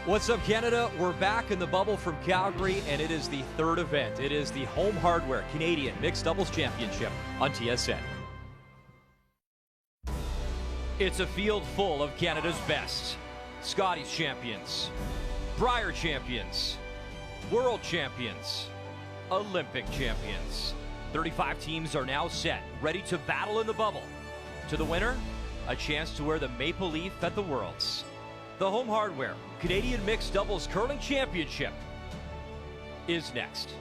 What's up, Canada? We're back in the bubble from Calgary, and it is the third event. It is the Home Hardware Canadian Mixed Doubles Championship on TSN. It's a field full of Canada's best. Scotties champions, Brier champions, world champions, Olympic champions. 35 teams are now set, ready to battle in the bubble. To the winner, a chance to wear the maple leaf at the Worlds. The Home Hardware Canadian Mixed Doubles Curling Championship is next.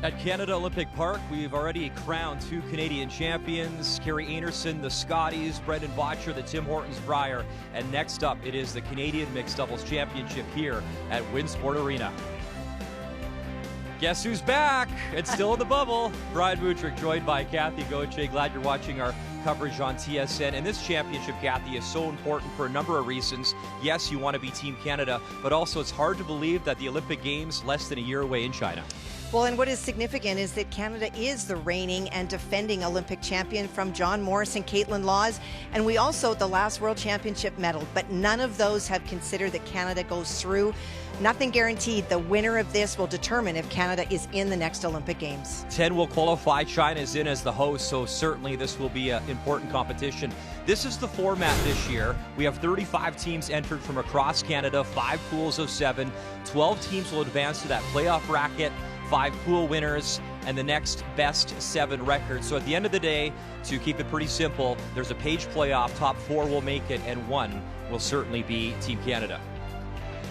At Canada Olympic Park, we've already crowned two Canadian champions, Carrie Einarson, the Scotties, Brendan Botcher, the Tim Hortons Brier, and next up it is the Canadian Mixed Doubles Championship here at Winsport Arena. Guess who's back? It's still in the bubble. Brian Mutrick, joined by Kathy Gauthier. Glad you're watching our coverage on TSN. And this championship, Kathy, is so important for a number of reasons. Yes, you want to be Team Canada, but also it's hard to believe that the Olympic Games less than a year away in China. Well, and what is significant is that Canada is the reigning and defending Olympic champion from John Morris and Caitlin Laws. And we also, the last World Championship medal, but none of those have considered that Canada goes through. Nothing guaranteed. The winner of this will determine if Canada is in the next Olympic Games. 10 will qualify. China is in as the host, so certainly this will be an important competition. This is the format this year. We have 35 teams entered from across Canada, 5 pools of 7. 12 teams will advance to that playoff bracket, 5 pool winners, and the next best 7 record. So at the end of the day, to keep it pretty simple, there's a page playoff. Top 4 will make it, and 1 will certainly be Team Canada.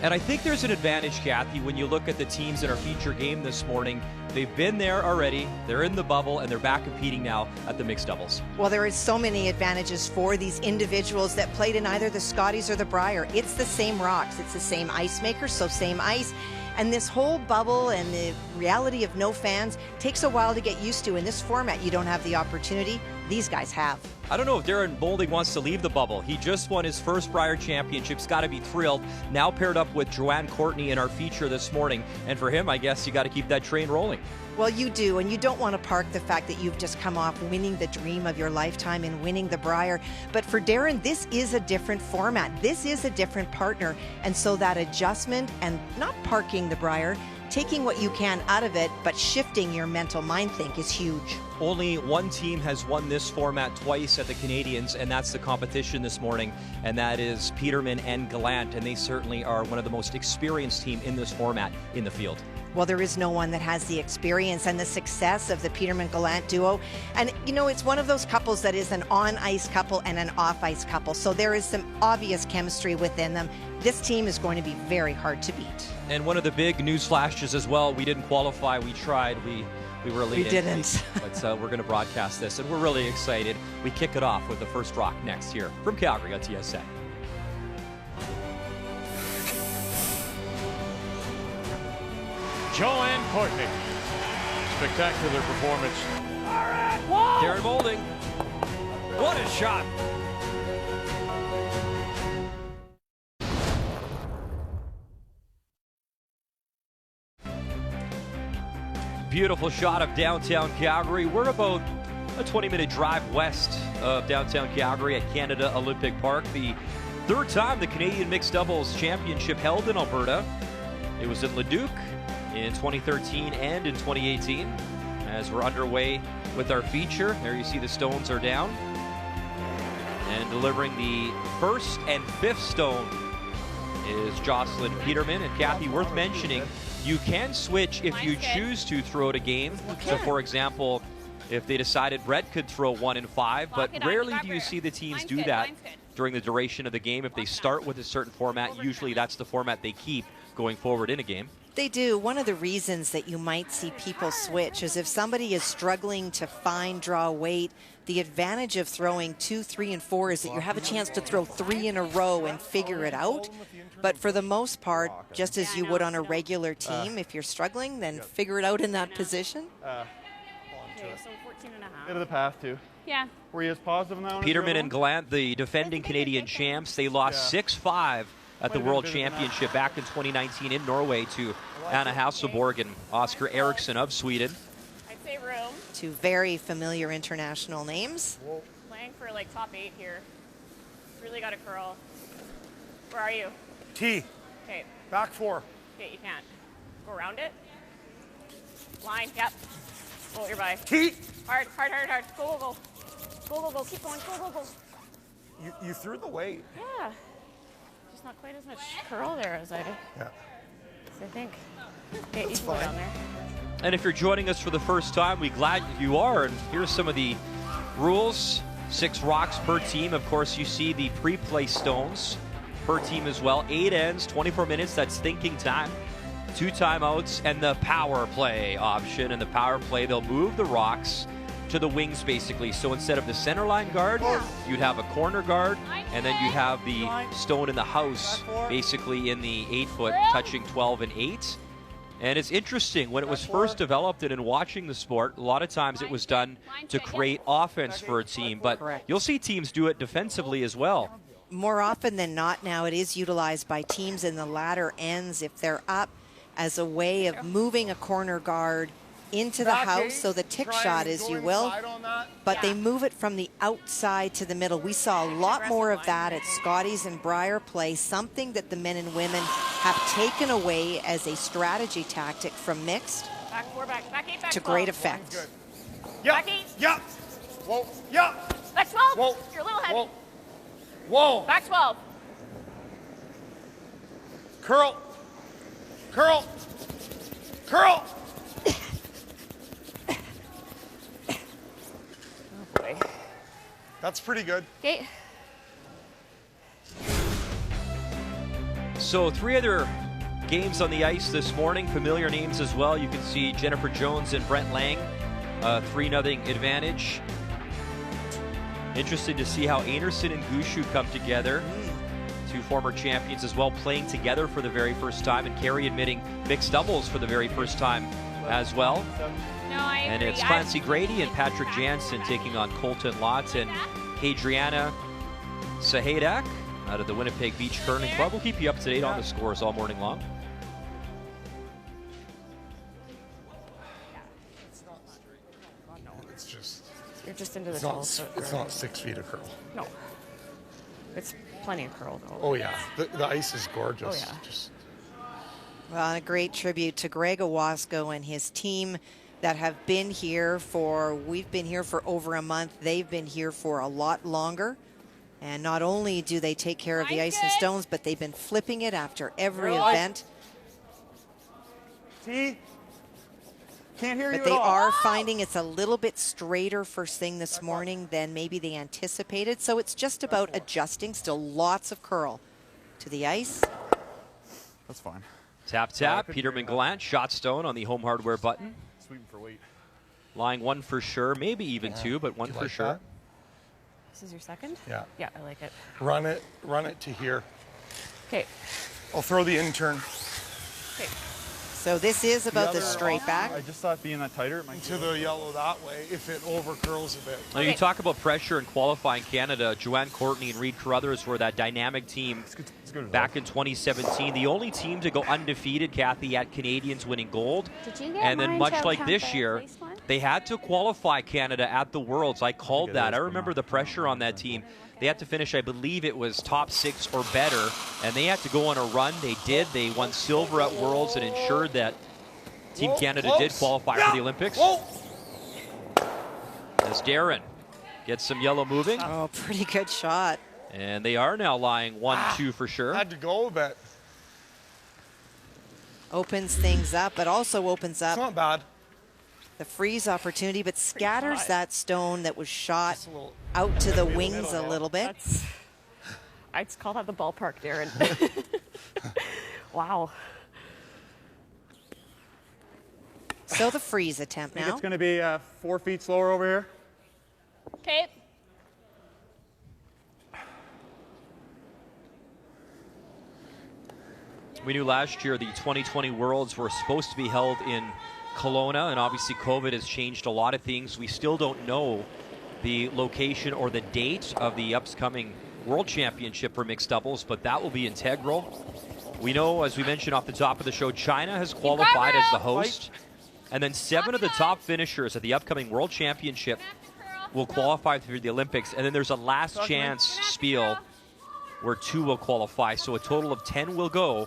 And I think there's an advantage, Kathy, when you look at the teams in our feature game this morning. They've been there already, they're in the bubble, and they're back competing now at the mixed doubles. Well, there is so many advantages for these individuals that played in either the Scotties or the Brier. It's the same rocks, it's the same ice maker, so same ice. And this whole bubble and the reality of no fans takes a while to get used to. In this format, you don't have the opportunity. These guys have. I don't know if Darren Moulding wants to leave the bubble. He just won his first Brier Championships. Got to be thrilled. Now paired up with Courtney in our feature this morning. And for him, I guess you got to keep that train rolling. Well, you do, and you don't want to park the fact that you've just come off winning the dream of your lifetime and winning the Brier. But for Darren, this is a different format. This is a different partner. And so that adjustment and not parking the Brier, taking what you can out of it, but shifting your mental mind think is huge. Only one team has won this format twice at the Canadians, and that's the competition this morning, and that is Peterman and Gallant, and they certainly are one of the most experienced team in this format in the field. Well, there is no one that has the experience and the success of the Peterman-Gallant duo. And, you know, it's one of those couples that is an on-ice couple and an off-ice couple. So there is some obvious chemistry within them. This team is going to be very hard to beat. And one of the big news flashes as well, we didn't qualify, we tried, we were late. We didn't. But we're going to broadcast this, and we're really excited. We kick it off with the first rock next here from Calgary on TSN. Joanne Courtney. Spectacular performance. Darren Moulding. What a shot. Beautiful shot of downtown Calgary. We're about a 20-minute drive west of downtown Calgary at Canada Olympic Park. The third time the Canadian Mixed Doubles Championship held in Alberta. It was in Leduc in 2013 and in 2018. As we're underway with our feature, there you see the stones are down. And delivering the first and fifth stone is Jocelyn Peterman. And Kathy, worth mentioning, you can switch if you choose to throw it a game. So for example, if they decided Brett could throw 1 and 5, but rarely do you see the teams do that during the duration of the game. If they start with a certain format, usually that's the format they keep going forward in a game. They do. One of the reasons that you might see people switch is if somebody is struggling to draw weight, the advantage of throwing 2, 3, and 4 is that you have a chance to throw 3 in a row and figure it out. But for the most part, just as you would on a regular team, if you're struggling, then figure it out in that position. Okay, so 14 and a half. Go to the path, too. Yeah. Were you as positive on that one? Peterman and Gallant, the defending Canadian champs, they lost 6-5 at the World Championship back in 2019 in Norway to Anna Hasselborg and Oscar Eriksson of Sweden. I'd say room. Two very familiar international names. Playing for like top 8 here. Really got to curl. Where are you? T. Okay. Back 4. Okay, you can't. Go around it. Line, yep. Roll your by. T. Hard, hard, hard, hard. Go, go, go. Go, go, go. Keep going. Go, go, go. You threw the weight. Yeah. Just not quite as much curl there as I think. Okay, you can go down there. And if you're joining us for the first time, we're glad you are. And here's some of the rules. 6 rocks per team. Of course, you see the pre-play stones per team as well. 8 ends, 24 minutes. That's thinking time. 2 timeouts and the power play option. And the power play, they'll move the rocks to the wings basically. So instead of the center line guard, you'd have a corner guard, and then you'd have the stone in the house basically in the 8-foot, touching 12 and 8. And it's interesting, when it was first developed and in watching the sport, a lot of times it was done to create offense for a team, but you'll see teams do it defensively as well. More often than not now, it is utilized by teams in the latter ends if they're up, as a way of moving a corner guard into the house, so the tick shot, as you will, but they move it from the outside to the middle. We saw a lot more of that at Scotties and Briar play, something that the men and women have taken away as a strategy tactic from mixed Back 4, back 8, back to 12. great effect. Back 8. Yeah. Whoa. Yeah. Back 12. Whoa. You're a little heavy. Whoa. Whoa. Back 12. Curl. Curl. Curl. Oh boy. That's pretty good. Okay. So 3 other games on the ice this morning, familiar names as well. You can see Jennifer Jones and Brent Lang, 3-0 advantage. Interesting to see how Anderson and Gushu come together. 2 former champions as well, playing together for the very first time, and Carrie admitting mixed doubles for the very first time as well. No, I And agree. it's Clancy Grady and Patrick Jansen taking on Colton Lott and Hadriana Sahadak out of the Winnipeg Beach Curling Club. We'll keep you up to date on the scores all morning long. It's just. You're just into the It's not 6 feet of curl. No. It's plenty of curl though. Oh yeah. The ice is gorgeous. Oh, yeah. Just. Well, and a great tribute to Greg Owasco and his team that have been here for, we've been here for over a month. They've been here for a lot longer. And not only do they take care of the ice and stones, but they've been flipping it after every event. T. Can't hear you But at they all. are finding it's a little bit straighter first thing this morning than maybe they anticipated. So it's just about adjusting. Still lots of curl to the ice. That's fine. Tap, tap. Peterman Gallant, shot stone on the home hardware button. Sweeping for weight. Lying 1 for sure, maybe even 2, but 1 for sure. That? This is your second? Yeah. Yeah, I like it. Run it to here. Okay. I'll throw the intern Okay. So this is about the straight back. I just thought being that tighter, it might to the yellow that way if it over curls a bit. Now, you talk about pressure in qualifying Canada. Joanne Courtney and Reed Carruthers were that dynamic team back in 2017. The only team to go undefeated, Kathy, at Canadians winning gold. Did you get And then mine much to like count this the year, least one? they had to qualify Canada at the Worlds. I called that. I remember the pressure on that team. They had to finish, I believe it was top 6 or better, and they had to go on a run. They did. They won silver at Worlds and ensured that Team Canada did qualify for the Olympics. As Darren gets some yellow moving. Oh, pretty good shot. And they are now lying 1-2 for sure. Had to go a bit. Opens things up, but also opens It's up not bad. the freeze opportunity, but scatters hot. that stone that was shot Just a little. out to the wings a little bit. I'd call that the ballpark, Darren. Wow. So the freeze attempt I think now. it's going to be 4 feet slower over here. Okay. We knew last year the 2020 Worlds were supposed to be held in Kelowna, and obviously COVID has changed a lot of things. We still don't know the location or the date of the upcoming World Championship for mixed doubles, but that will be integral. We know, as we mentioned off the top of the show, China has qualified as the host, and then 7 of the top finishers at the upcoming World Championship will qualify for the Olympics, and then there's a last chance spiel where 2 will qualify, so a total of 10 will go,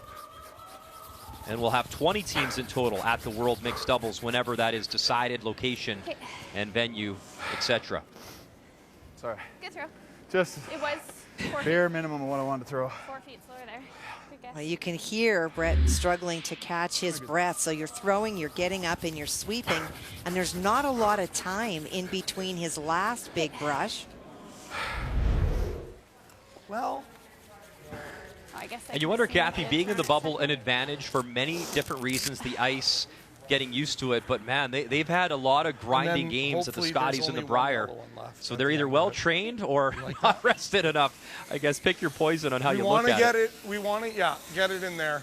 and we'll have 20 teams in total at the World Mixed Doubles whenever that is decided, location and venue, etc. Sorry. Good throw. Just It was 4 bare minimum of what I wanted to throw. 4 feet slower there. Good guess. Well, you can hear Brett struggling to catch his breath. So you're throwing, you're getting up, and you're sweeping, and there's not a lot of time in between his last big brush. Well, I guess I And you can wonder, see Kathy, the being in the turn. bubble an advantage for many different reasons, the ice, getting used to it, but man, they've had a lot of grinding then games at the hopefully Scotties there's and the only one Briar. yellow one left So at they're the either end of well it. trained or not rested enough. I guess pick your poison on how we you want look to at get it. We want to, yeah, get it in there.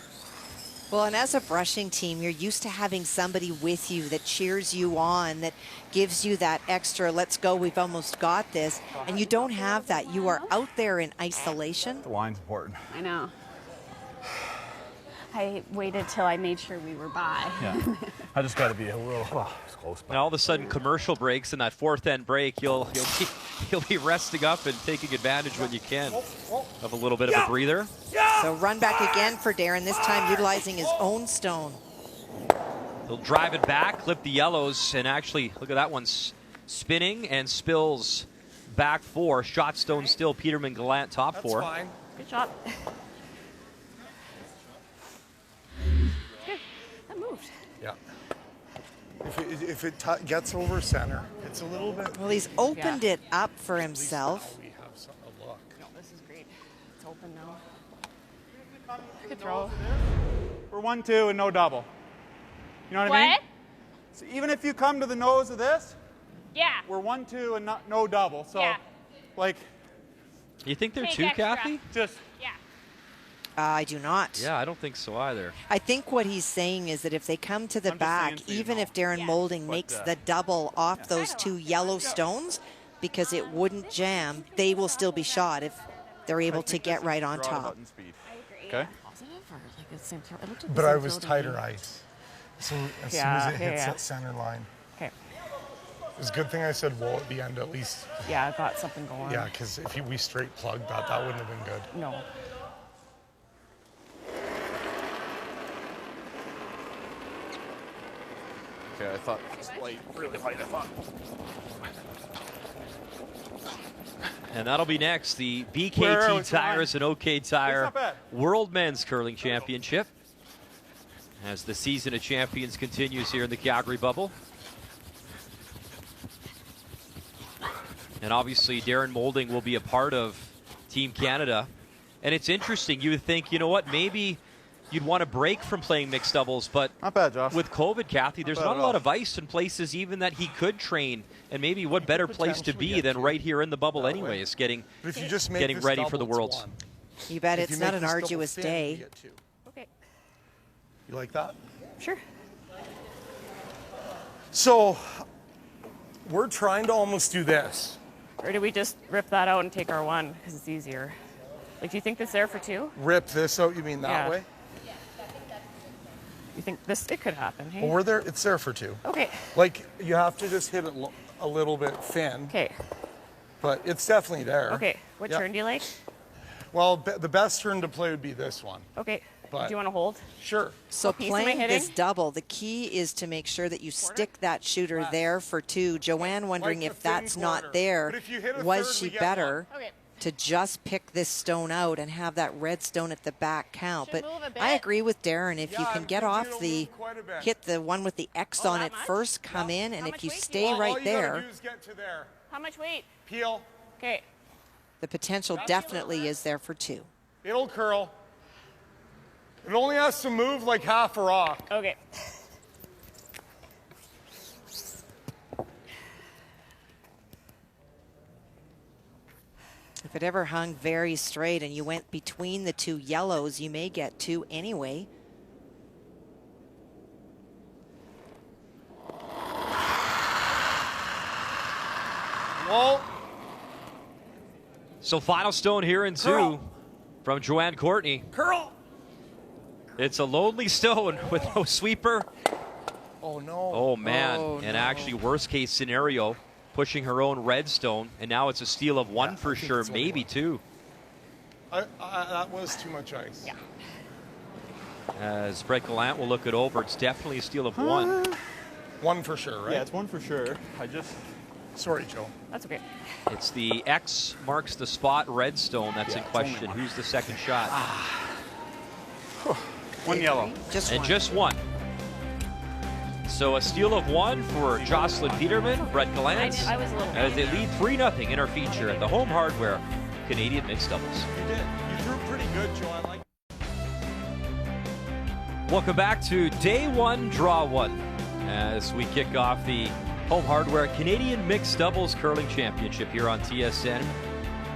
Well, and as a brushing team, you're used to having somebody with you that cheers you on, that gives you that extra, let's go, we've almost got this. And you don't have that. You are out there in isolation. The line's important. I know. I waited till I made sure we were by. Yeah. I just got to be a little, well, it's close. And all of a sudden, commercial breaks in that fourth end break, you'll be resting up and taking advantage when you can of a little bit of a breather. So run back again for Darren, this time utilizing his own stone. He'll drive it back, clip the yellows, and actually, look at that one spinning and spills back 4. Shot stone still, Peterman, Gallant, top 4. That's fine. Good job. Good. That moved. Yeah. If it gets over center, it's a little bit. Well, he's opened it up for himself. We have some, a look. No, this is great. It's open now. Good throw. We're 1-2 and no double. You know what I mean? So even if you come to the nose of this, Yeah. we're 1-2 and no double. So, Yeah. like, You think they're Take 2, extra. Kathy? just Yeah. I do not. Yeah, I don't think so either. I think what he's saying is that if they come to the I'm just back, saying so you even know. if Darren Yeah. Moulding But, makes the double off those Right 2 along. yellow stones, because it wouldn't jam, they will still be shot if they're able to get right on draw it top. out in speed. I agree. Okay. Positive or like the same throw? It looked like the But same I was throw to tighter me. ice. So as soon Yeah, as it hits yeah. that center line, Okay. it was a good thing I said wall at the end at least. Yeah, I got something going. Yeah, because if we straight plugged that, that wouldn't have been good. No. Okay, I thought it was light, really light, I thought. And that'll be next, the Where are BKT we? Tires and OK Tire not bad. World Men's Curling Championship. As the season of champions continues here in the Calgary bubble. And obviously Darren Moulding will be a part of Team Canada. And it's interesting, you would think, you know what, maybe you'd want to break from playing mixed doubles, but Not bad, Josh. with COVID, Kathy, there's bad not at a lot all. of ice in places even that he could train. And maybe what better place to potentially be get than to right here in the bubble that way. anyways, getting But if you just make Getting this ready double, for the it's Worlds. 1. You bet If you it's make not an this double arduous thin, day. you get 2. Okay. You like that? Sure. So we're trying to almost do this. Or do we just rip that out and take our 1 because it's easier? Like, do you think that's there for 2? Rip this out, you mean that Yeah. way? You think it could happen? Hey. Well, we're there, it's there for 2. Okay. Like, you have to just hit it a little bit thin, Okay. but it's definitely there. Okay. What Yeah. turn do you like? Well, the best turn to play would be this one. Okay. But- Do you want to hold? Sure. So What piece am I playing this hitting? double, the key is to make sure that you stick that shooter there for 2. Joanne wondering Like if the thin that's quarter. not there. But if you hit a Was third, she we get better Okay. to just pick this stone out and have that red stone at the back count? Should But move a bit. I agree with Darren. If you Yeah, can I get think off it'll the, move quite a bit. hit the one with the X Oh, on that it much? first, come in, and How if much you weight do you stay want? All right you there, gotta do is get to there. How much weight? Peel. Okay. the potential definitely is there for 2. It'll curl. It only has to move like half a rock. Okay. If it ever hung very straight and you went between the 2 yellows, you may get 2 anyway. Well, So final stone here in 2 from Joanne Courtney. Curl. It's a lonely stone with no sweeper. Oh, no. Oh, man. Oh, and no. actually, worst case scenario, pushing her own red stone. And now it's a steal of 1 for sure, maybe 2. That was too much ice. Yeah. As Brett Gallant will look it over, it's definitely a steal of 1. 1 for sure, right? Yeah, it's 1 for sure. Sorry, Joe. That's okay. It's the X marks the spot red stone that's in it's only question. 1. Who's the second shot? 1 yellow. Just And one. just 1. So a steal of 1 for Jocelyn Peterman, Brett Gallant, I was a little as they lead 3-0 in our feature at the Home Hardware Canadian Mixed Doubles. You did. You threw pretty good, Joe. I like. Welcome back to Day 1, Draw 1, as we kick off the Home Hardware Canadian Mixed Doubles Curling Championship here on TSN.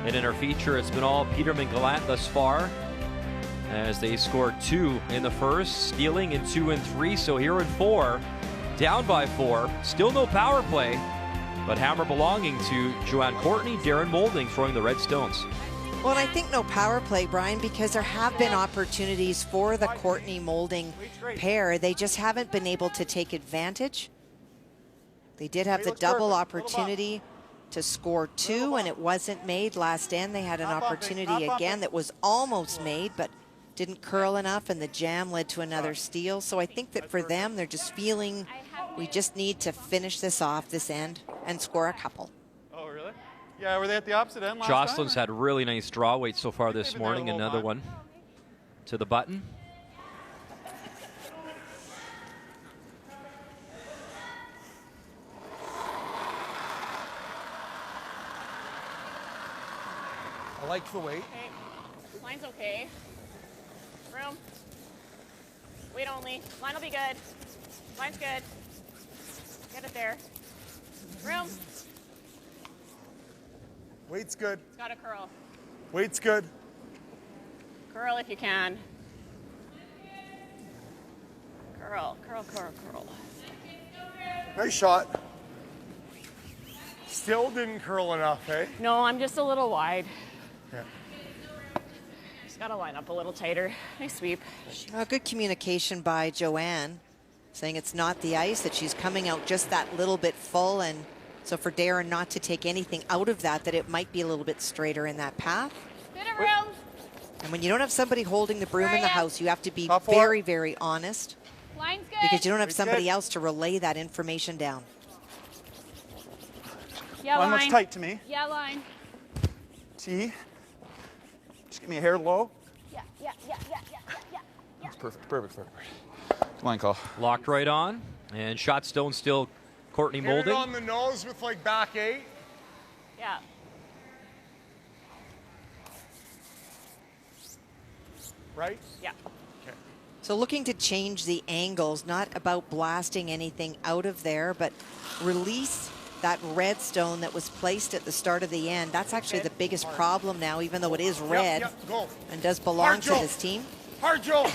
And in our feature, it's been all Peterman Gallant thus far, as they scored 2 in the first, stealing in 2 and 3. So here in 4, down by 4, still no power play, but hammer belonging to Joanne Courtney, Darren Moulding throwing the red stones. Well, and I think no power play, Brian, because there have been opportunities for the Courtney Moulding pair. They just haven't been able to take advantage. They did have the double opportunity to score 2, and it wasn't made last end. They had an opportunity again that was almost made, but didn't curl enough, and the jam led to another steal. So I think that for them, they're just feeling we just need to finish this off this end and score a couple. Oh, really? Yeah, were they at the opposite end last Jocelyn's time? had really nice draw weight so far this They've been there a morning. little Another time. one to the button. I like the weight. Okay. Line's okay. Room. Weight only. Line will be good. Line's good. Get it there. Room. Weight's good. It's got to curl. Weight's good. Curl if you can. Curl, curl, curl, curl. Nice shot. Still didn't curl enough, eh? No, I'm just a little wide. Yeah. Just got to line up a little tighter. Nice sweep. Good communication by Joanne, saying it's not the ice, that she's coming out just that little bit full, and so for Darren not to take anything out of that, that it might be a little bit straighter in that path. Bit of room. And when you don't have somebody holding the broom in the house, you have to be Top 4. very, very honest, Line's good. because you don't have Weight's somebody good. else to relay that information down. Yeah, Line line. looks tight to me. Yeah, line. T. Just give me a hair low. Yeah, yeah, yeah, yeah, yeah, yeah, yeah. That's perfect. Perfect. Line call. Locked right on, and shot stone still Courtney Hit it Moulding. on the nose with like back 8. Yeah. Right? Yeah. So looking to change the angles, not about blasting anything out of there, but release that red stone that was placed at the start of the end. That's actually the biggest problem now, even though it is red Yep, go. and does belong Hard, to Joe. this team. Hard, Joe.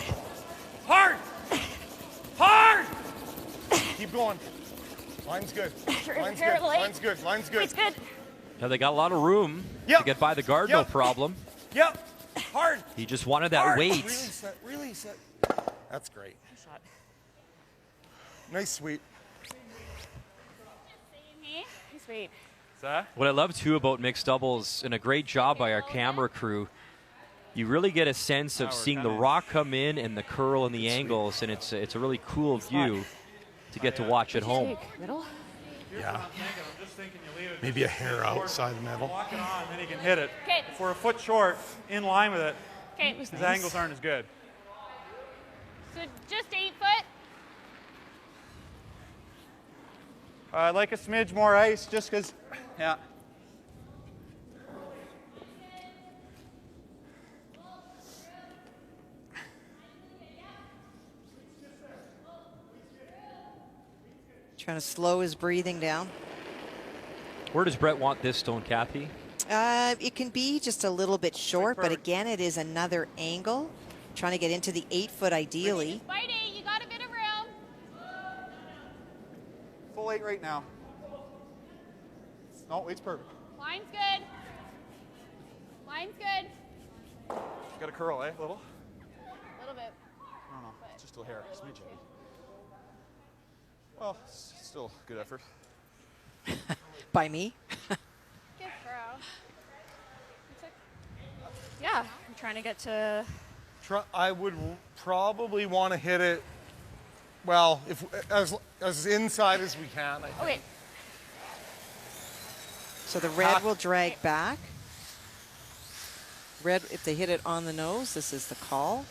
Hard. Hard. Keep going. Line's good. Line's Hair good. light. Line's good. Line's good. It's good. Now they got a lot of room Yep. to get by the guard, no Yep. problem. Yep. Hard. He just wanted that Hard. weight. Release that. Release it. That's great. Shot. Nice sweep. Nice weight. What I love too about mixed doubles, and a great job by our camera crew, you really get a sense of seeing the rock come in and the curl and the angles, and it's a really cool view to get to watch at home. Take middle. Yeah. I'm just thinking you leave it. Maybe a hair outside the middle. Walk it on, then you can hit it. Okay. If we're a foot short, in line with it, Okay. his angles aren't as good. So just 8 foot. I'd like a smidge more ice, just because, yeah. Trying to slow his breathing down. Where does Brett want this stone, Kathy? It can be just a little bit short, but again, it is another angle. Trying to get into the 8 foot ideally. Spidey, you got a bit of room. Full 8 right now. No, 8's perfect. Line's good. Line's good. Got a curl, eh? A little? A little bit. I don't know. It's just a hair. Smidge. Well, it's still good effort. By me? Good throw. Yeah, I'm trying to get to. I would probably want to hit it, well, if as inside as we can. I think. Okay. So the red will drag back. Red, if they hit it on the nose, this is the call.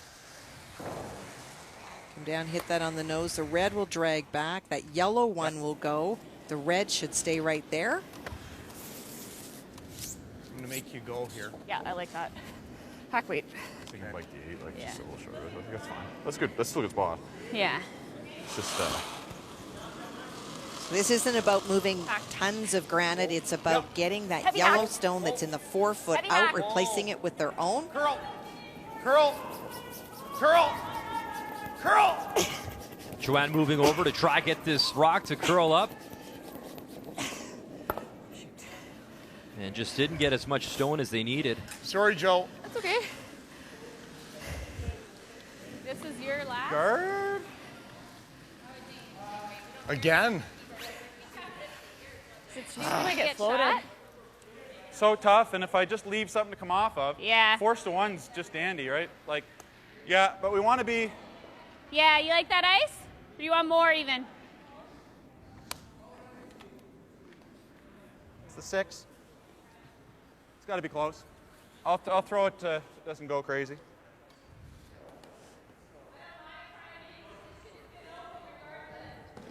Come down, hit that on the nose. The red will drag back. That yellow one will go. The red should stay right there. I'm going to make you go here. Yeah, I like that. Hack weight. I think like the 8, like Yeah. just a little shorter. I think that's fine. That's good. That's still a good spot. Yeah. It's just This isn't about moving tons of granite. It's about getting that Heavy yellow hack. stone that's in the 4 foot Heavy out, hack. replacing it with their own. Curl. Curl. Curl. Curl. Joanne moving over to try get this rock to curl up. And just didn't get as much stone as they needed. Sorry, Joe. That's okay. This is your last. guard. Again. She's gonna get floated. So tough, and if I just leave something to come off of, Yeah. 4 to 1's just dandy, right? Like, yeah, but we want to be. Yeah, you like that ice? Or you want more even? It's the 6. It's got to be close. I'll throw it. It doesn't go crazy.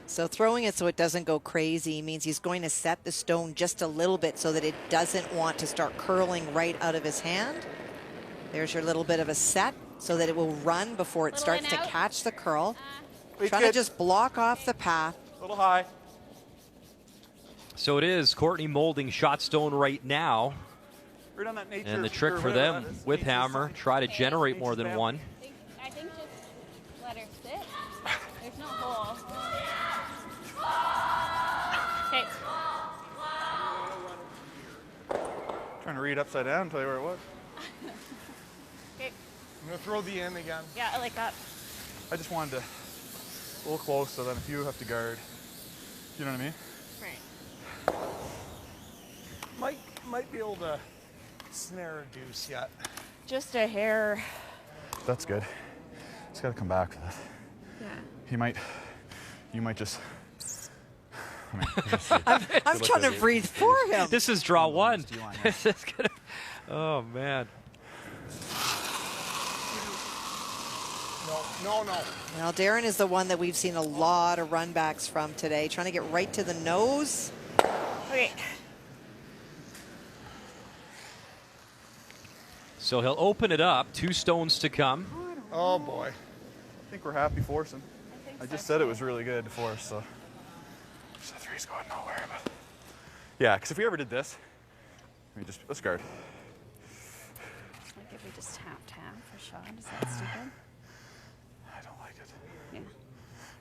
So throwing it so it doesn't go crazy means he's going to set the stone just a little bit so that it doesn't want to start curling right out of his hand. There's your little bit of a set so that it will run before it Little starts in to out. catch the curl. Weight's Trying to good. just block off the path. A little high. So it is Courtney Moulding shot stone right now. Right on that nature. And the trick or for whatever them that is. with Nature's hammer, sign. try to generate more than Nature's one. I think just let her sit. There's no hole. Okay. Trying to read upside down, tell you where it was. Okay. I'm going to throw the in again. Yeah, I like that. I just wanted to a little close so that if you have to guard, you know what I mean? Right. Might be able to snare a deuce yet. Just a hair. That's good. It's got to come back for that. Yeah. You might just. I'm trying to breathe for him. This is draw one. Do you want This is gonna. Oh man. No. Well, Darren is the one that we've seen a lot of run backs from today, trying to get right to the nose. Okay. So he'll open it up. 2 stones to come. Oh, boy. I think we're happy forcing. I just said it was really good to force, so. So 3's going nowhere, but. Yeah, because if we ever did this, let's guard. Like if we just tap for shot, is that stupid? I don't like it. Yeah.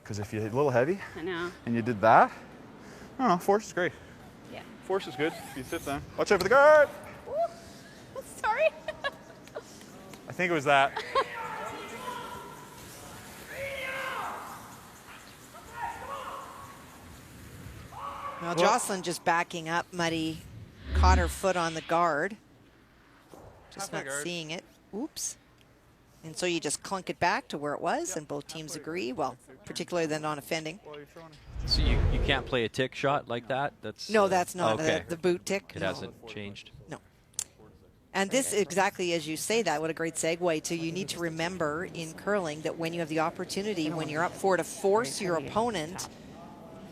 Because if you hit a little heavy I know. and you did that, I don't know, force is great. Yeah. Force is good if you sit down. Watch out for the guard! Ooh. Sorry. I think it was that. Now Jocelyn just backing up. Muddy caught her foot on the guard. Just Halfway not guard. seeing it. Oops. And so you just clunk it back to where it was, and both teams agree. Well, particularly the non-offending. Well, you're throwing it. So you can't play a tick shot like that. That's No, that's not okay. the boot tick. It hasn't changed. No. And this, exactly as you say that, what a great segue to, you need to remember in curling that when you have the opportunity, when you're up 4 to force your opponent,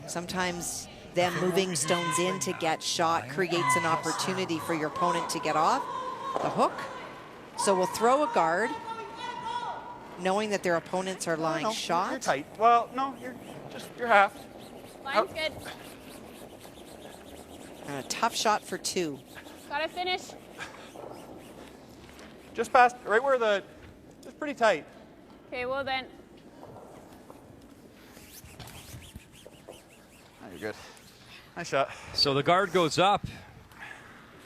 sometimes them moving stones in to get shot creates an opportunity for your opponent to get off the hook. So we'll throw a guard, knowing that their opponents are lying No, shot. You're tight. Well, no, you're half. Line's good. And a tough shot for 2. Gotta finish. Just past, right where the, it's pretty tight. Okay, well then. Oh, you're good. Nice shot. So the guard goes up.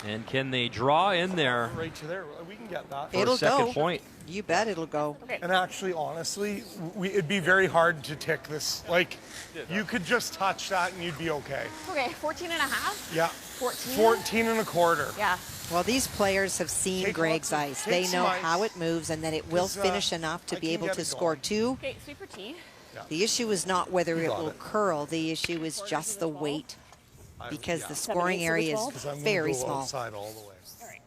And can they draw in there? Right to there. We can get that. For It'll a second go. point. You bet it'll go. Okay. And actually, honestly, it'd be very hard to tick this. Like, you could just touch that and you'd be okay. Okay, 14 and a half? Yeah. 14? 14 and a quarter. Yeah. Well, these players have seen Take Greg's lots of- ice. take They some know ice. how it moves and that it will 'Cause, finish enough to I be can able get to it score going. 2. Okay, sweeper tee. The issue is not whether You it got will it. curl. The issue is just the weight, because yeah. the scoring 7/8 area of the is 'Cause I'm gonna very go small. outside all the way. All right.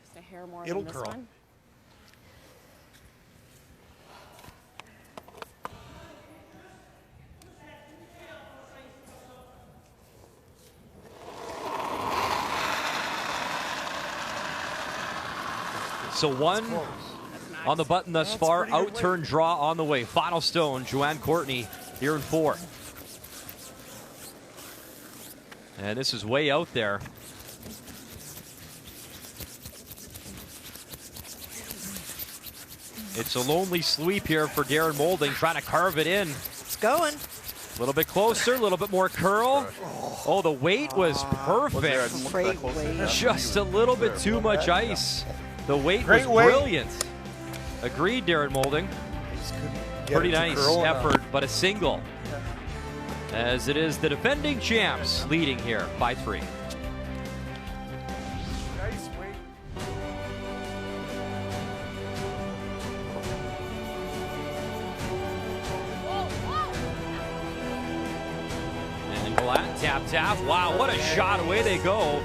Just a hair more It'll than this curl. one. So one Close. on the button thus far. pretty good Out-turn draw on the way. Final stone, Joanne Courtney here in 4. And this is way out there. It's a lonely sweep here for Darren Moulding, trying to carve it in. It's going. A little bit closer, a little bit more curl. Oh, the weight was perfect. Great weight. Just a little bit too much ice. The weight Great was weight. brilliant. Agreed, Darren Moulding. Just couldn't get Pretty it to nice curl enough. effort, but a single. As it is the defending champs leading here by 3. Nice weight. And Gallant tap. Wow, what a shot. Away they go.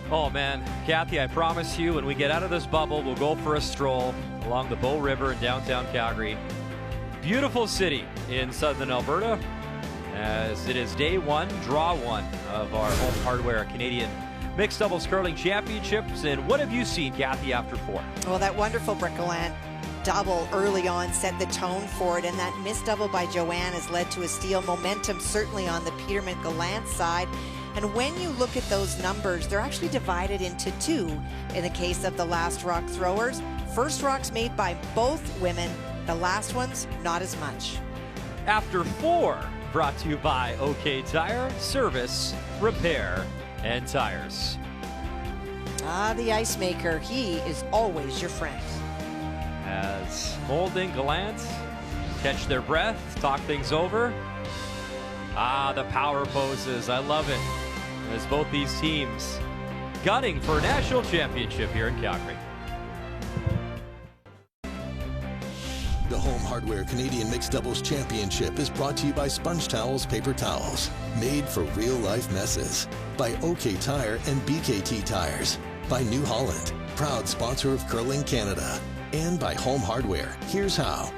Oh man, Kathy, I promise you when we get out of this bubble, we'll go for a stroll along the Bow River in downtown Calgary. Beautiful city in southern Alberta, as it is day 1, draw 1 of our Home Hardware Canadian Mixed Doubles Curling Championships. And what have you seen, Kathy, after 4? Well, that wonderful Gallant double early on set the tone for it, and that missed double by Joanne has led to a steal. Momentum certainly on the Peterman Gallant side. And when you look at those numbers, they're actually divided into 2 in the case of the last rock throwers. First rocks made by both women, the last ones, not as much. After 4, brought to you by OK Tire, service, repair, and tires. Ah, the ice maker, he is always your friend. As Moulding, Gallant catch their breath, talk things over. Ah, the power poses, I love it. As both these teams gunning for a national championship here in Calgary. The Home Hardware Canadian Mixed Doubles Championship is brought to you by Sponge Towels Paper Towels, made for real-life messes. By OK Tire and BKT Tires. By New Holland, proud sponsor of Curling Canada. And by Home Hardware. Here's how.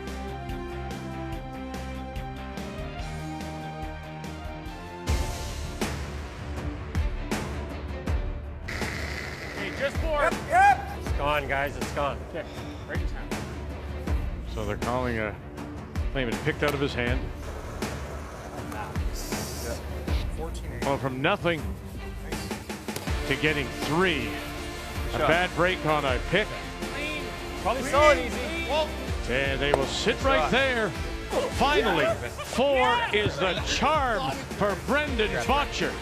Just 4. Yep. It's gone, guys. It's gone. Okay. Right. So they're calling a claim it picked out of his hand. Well, from nothing to getting 3. A bad break on a pick. Probably saw it easy. And they will sit right there. Finally, 4 is the charm for Brendan Botcher.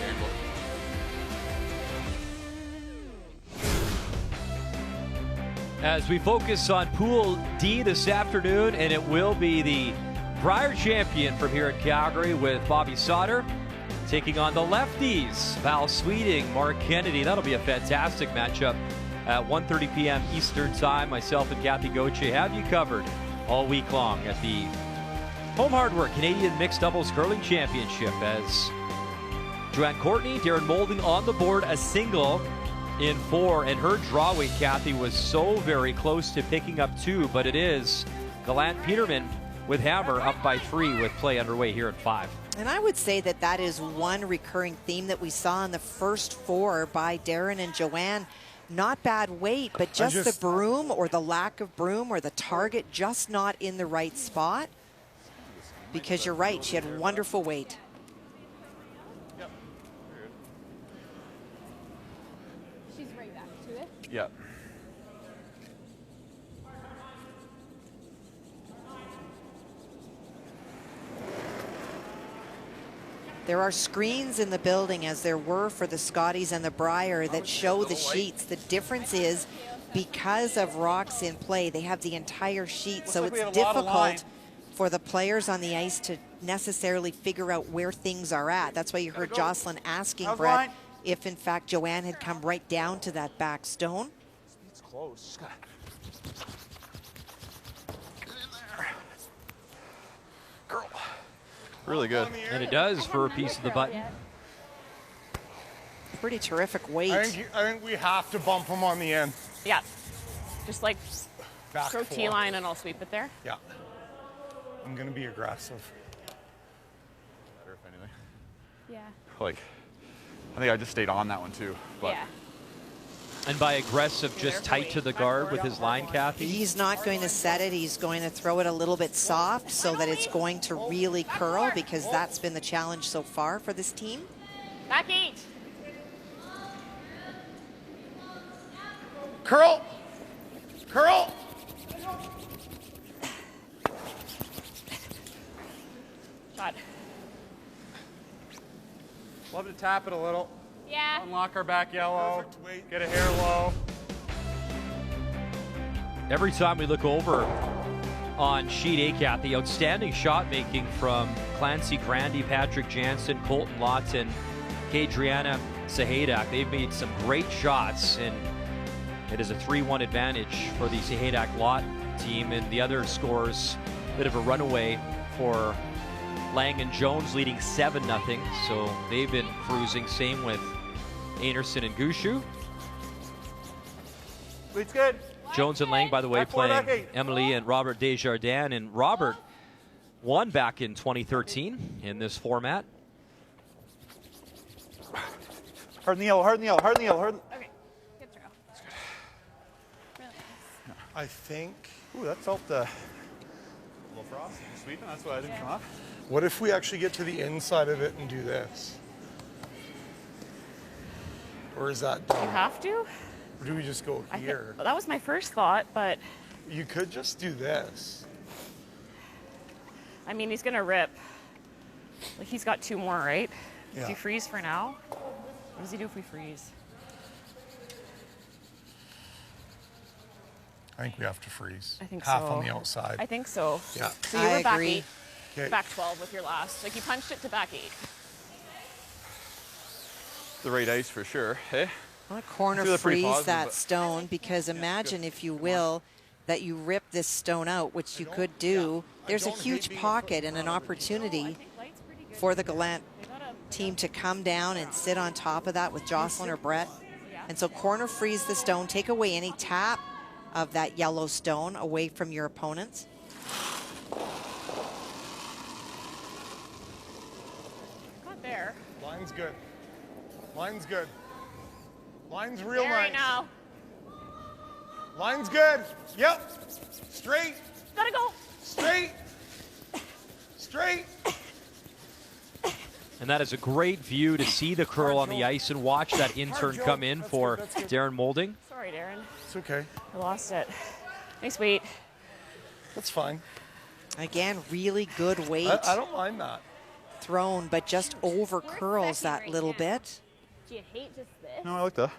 As we focus on Pool D this afternoon, and it will be the Brier champion from here at Calgary with Bobby Sauter taking on the lefties, Val Sweeting, Mark Kennedy. That'll be a fantastic matchup at 1:30 p.m. Eastern Time. Myself and Kathy Gauthier have you covered all week long at the Home Hardware Canadian Mixed Doubles Curling Championship, as Joanne Courtney, Darren Moulding on the board, a single in 4, and her draw weight, Kathy, was so very close to picking up 2, but it is Gallant Peterman with hammer up by 3 with play underway here at 5. And I would say that that is one recurring theme that we saw in the first 4 by Darren and Joanne. Not bad weight, but just the broom or the lack of broom or the target just not in the right spot. because you're right, she had wonderful weight. She's right back to it. Yeah. There are screens in the building, as there were for the Scotties and the Briar, that show the sheets. The difference is because of rocks in play, they have the entire sheet, so it's difficult for the players on the ice to necessarily figure out where things are at. That's why you heard Jocelyn asking Brett if in fact Joanne had come right down to that back stone. It's close. Get in there. Girl. Really good. And it does for a piece of the button. Pretty terrific weight. I think we have to bump him on the end. Yeah. Just like Back throw four. T-line and I'll sweep it there. Yeah. I'm going to be aggressive. Better if anything. Yeah. Like, I think I just stayed on that one too. But Yeah. And by aggressive, just tight to the guard with his line, Kathy. He's not going to set it. He's going to throw it a little bit soft so that it's going to really curl, because that's been the challenge so far for this team. Back 8. Curl! Curl! Shot. Love to tap it a little. Yeah. Unlock our back yellow. Perfect weight. Get a hair low. Every time we look over on sheet A, Kathy, outstanding shot making from Clancy Grandy, Patrick Jansen, Colton Lawton, Kadriana Sahadak. They've made some great shots, and it is a 3-1 advantage for the Sahadak Lot team. And the other scores, a bit of a runaway for Lang and Jones, leading 7-0. So they've been cruising. Same with Anderson and Gushu. it's good. Jones and Lang, by the way, Back four, back playing eight. Emily and Robert Desjardins. And Robert won back in 2013 in this format. Hard in the yellow, hard in the yellow, hard in the yellow, hard. Okay. Good throw. Really nice. I think. Ooh, that felt a little frosty. Sweeping, that's why I didn't come up. What if we actually get to the inside of it and do this? Or is that You dumb? have to? Or do we just go here? Well, that was my first thought, but You could just do this. I mean, he's gonna rip. Like, he's got 2 more, right? Yeah. Does he freeze for now? What does he do if we freeze? I think we have to freeze. I think Half so. on the outside. I think so. Yeah. So you I were back agree. 8, Okay. back 12 with your last. Like, you punched it to back 8. The right ice for sure, hey? I want to corner feel pretty freeze positive, that but- stone, because imagine, if you will, that you rip this stone out, which you could do. There's a don't hate huge being pocket and an opportunity for the Gallant team to come down and sit on top of that with Jocelyn or Brett. And so corner freeze the stone, take away any tap of that yellow stone away from your opponents. Got there. Line's good. Line's good. Line's real There nice. right now. Line's good. Yep. Straight. Gotta go. Straight. Straight. And that is a great view to see the curl on the ice and watch that intern come in for Darren Moulding. Sorry, Darren. It's okay. I lost it. Nice weight. That's fine. Again, really good weight I don't mind that. thrown, but just over curls that right little now. bit. Do you hate just this? No, I like that.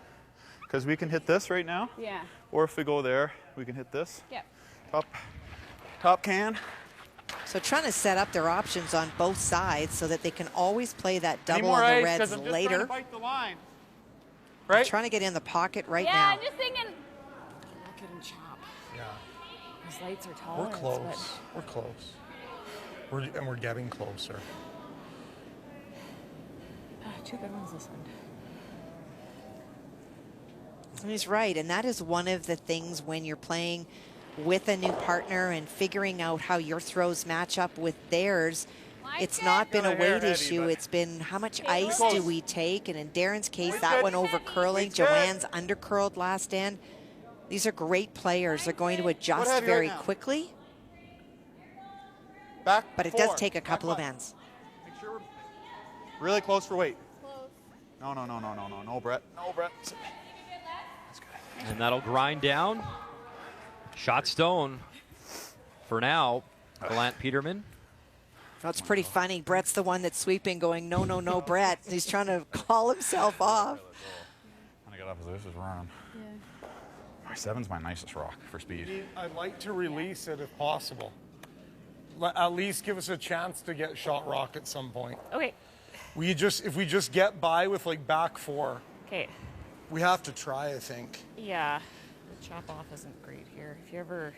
Because we can hit this right now, Yeah. or if we go there, we can hit this. Yep. Top can. So trying to set up their options on both sides so that they can always play that Need double more on the ice, reds 'cause I'm just trying later. to bite the line. They're Right? trying to get in the pocket right Yeah, now. I'm just thinking. Look at him chop. Yeah. His lights are tall. We're close. We're close. And we're getting closer. 2 good ones this end. And he's right, and that is one of the things when you're playing with a new partner and figuring out how your throws match up with theirs. It's not been a Got a hair weight heavy, issue, but- it's been how much ice close. do we take, and in Darren's case, Weight's that good. one over curling. Weight's good. Joanne's under curled last end. These are great players. They're going to adjust heavy right very now? quickly. Back. But it 4. does take a couple of Back 5. ends. Make sure we're really close for weight. Close. No, Brett. No, Brett. That's good. And that'll grind down. Shot stone for now. Gallant Peterman. That's pretty funny. Brett's the one that's sweeping, going, no, Brett. He's trying to call himself off. When I get up, this is wrong. Yeah. My 7's my nicest rock for speed. I'd like to release it if possible. At least give us a chance to get shot rock at some point. Okay. If we just get by with like back 4, Okay. we have to try, I think. Yeah. The chop off isn't great here. If you ever.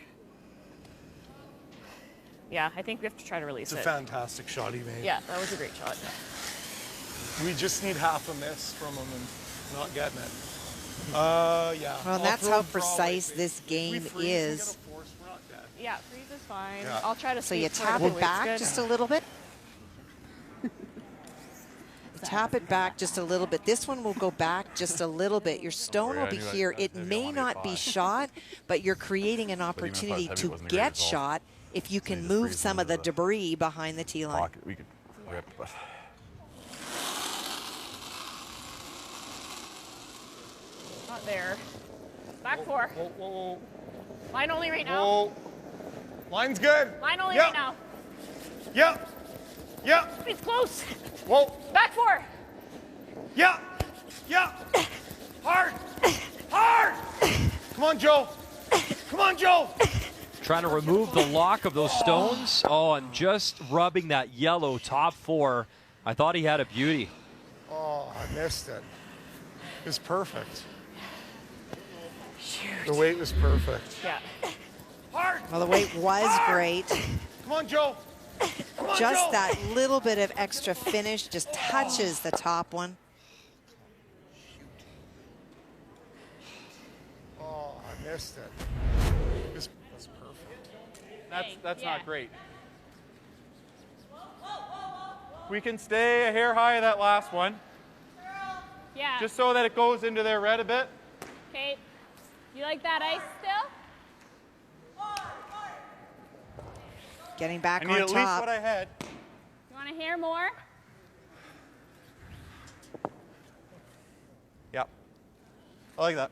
Yeah, I think we have to try to release It's a it. fantastic shot he made. Yeah, that was a great shot. We just need half a miss from him and not getting it. Yeah. Well, I'll that's throw how him for all precise weight, this baby. If game we freeze and is. get a force, we're not dead. Yeah, freeze is fine. Yeah. I'll try to So you sweep for tap the it weight's back good. just a little bit. Tap it back just a little bit. This one will go back just a little bit. Your stone will be here. It may not be shot, but you're creating an opportunity to get shot if you can move some of the debris behind the tee line. Pocket, we could rip, but. Not there. Back 4. Whoa. Line only right now. Whoa. Line's good. Line only Yep. right now. Yep. It's close. Whoa. Back 4. Yeah. Hard. Come on, Joe. Trying to remove the lock of those stones. Oh, and just rubbing that yellow top 4. I thought he had a beauty. Oh, I missed it. It was perfect. Shoot. The weight was perfect. Yeah. Hard. Well, the weight was great. Come on, Joe. Just that little bit of extra finish just touches the top one. Oh, I missed it. This was perfect. That's Yeah. not great. We can stay a hair high of that last one, Yeah. just so that it goes into their red a bit. Okay. You like that ice still? Getting back I need on at least top. what I had. You want to hear more? Yep. I like that.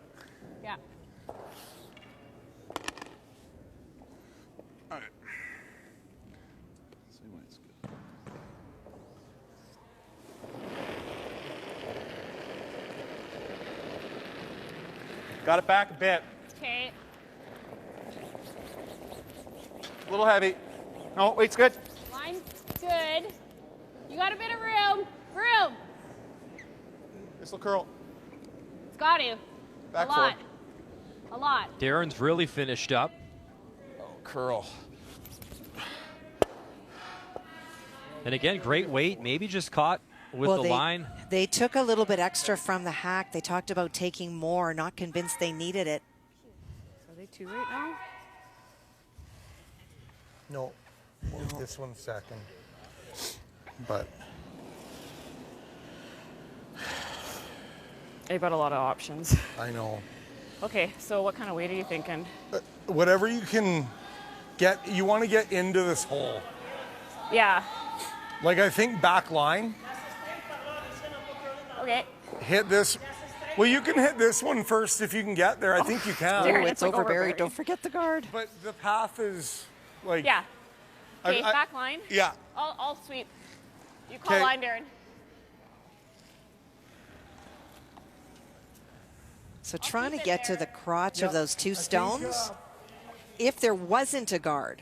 Yeah. All right. See when it's good. Got it back a bit. Okay. A little heavy. No, weight's good. Line's good. You got a bit of room. Room. This will curl. It's got to. Back a lot. 4. A lot. Darren's really finished up. Oh, curl. And again, great weight. Maybe just caught with the line. They took a little bit extra from the hack. They talked about taking more, not convinced they needed it. Are they 2 right now? No. This one's second. But They've got a lot of options. I know. Okay, so what kind of weight are you thinking? Whatever you can get, you want to get into this hole. Yeah. Like, I think back line, Okay. hit this. Well, you can hit this one first if you can get there. I think you can. Oh, It's it's like overburied. overburied. Don't forget the guard. But the path is like. Yeah. Okay, I- back line. Yeah. I'll sweep. You call 'Kay. line, Darren. So trying to keep it get to there. the crotch Yep. of those two I think, stones. If there wasn't a guard,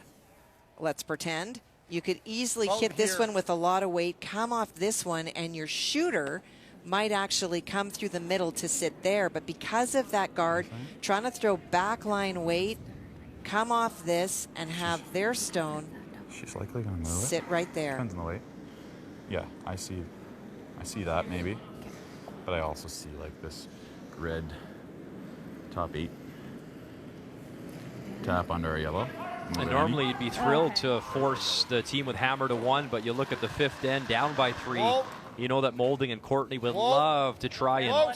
let's pretend, you could easily About hit this here. one with a lot of weight, come off this one, and your shooter might actually come through the middle to sit there. But because of that guard, trying to throw backline weight, come off this and have their stone She's likely going to move it. sit right there. Depends on the weight. Yeah, I see that maybe, but I also see like this red top 8 tap under a yellow. And normally you'd be thrilled to force the team with hammer to 1, but you look at the 5th end, down by 3. Whoa. You know that Moulding and Courtney would Whoa. love to try and Whoa.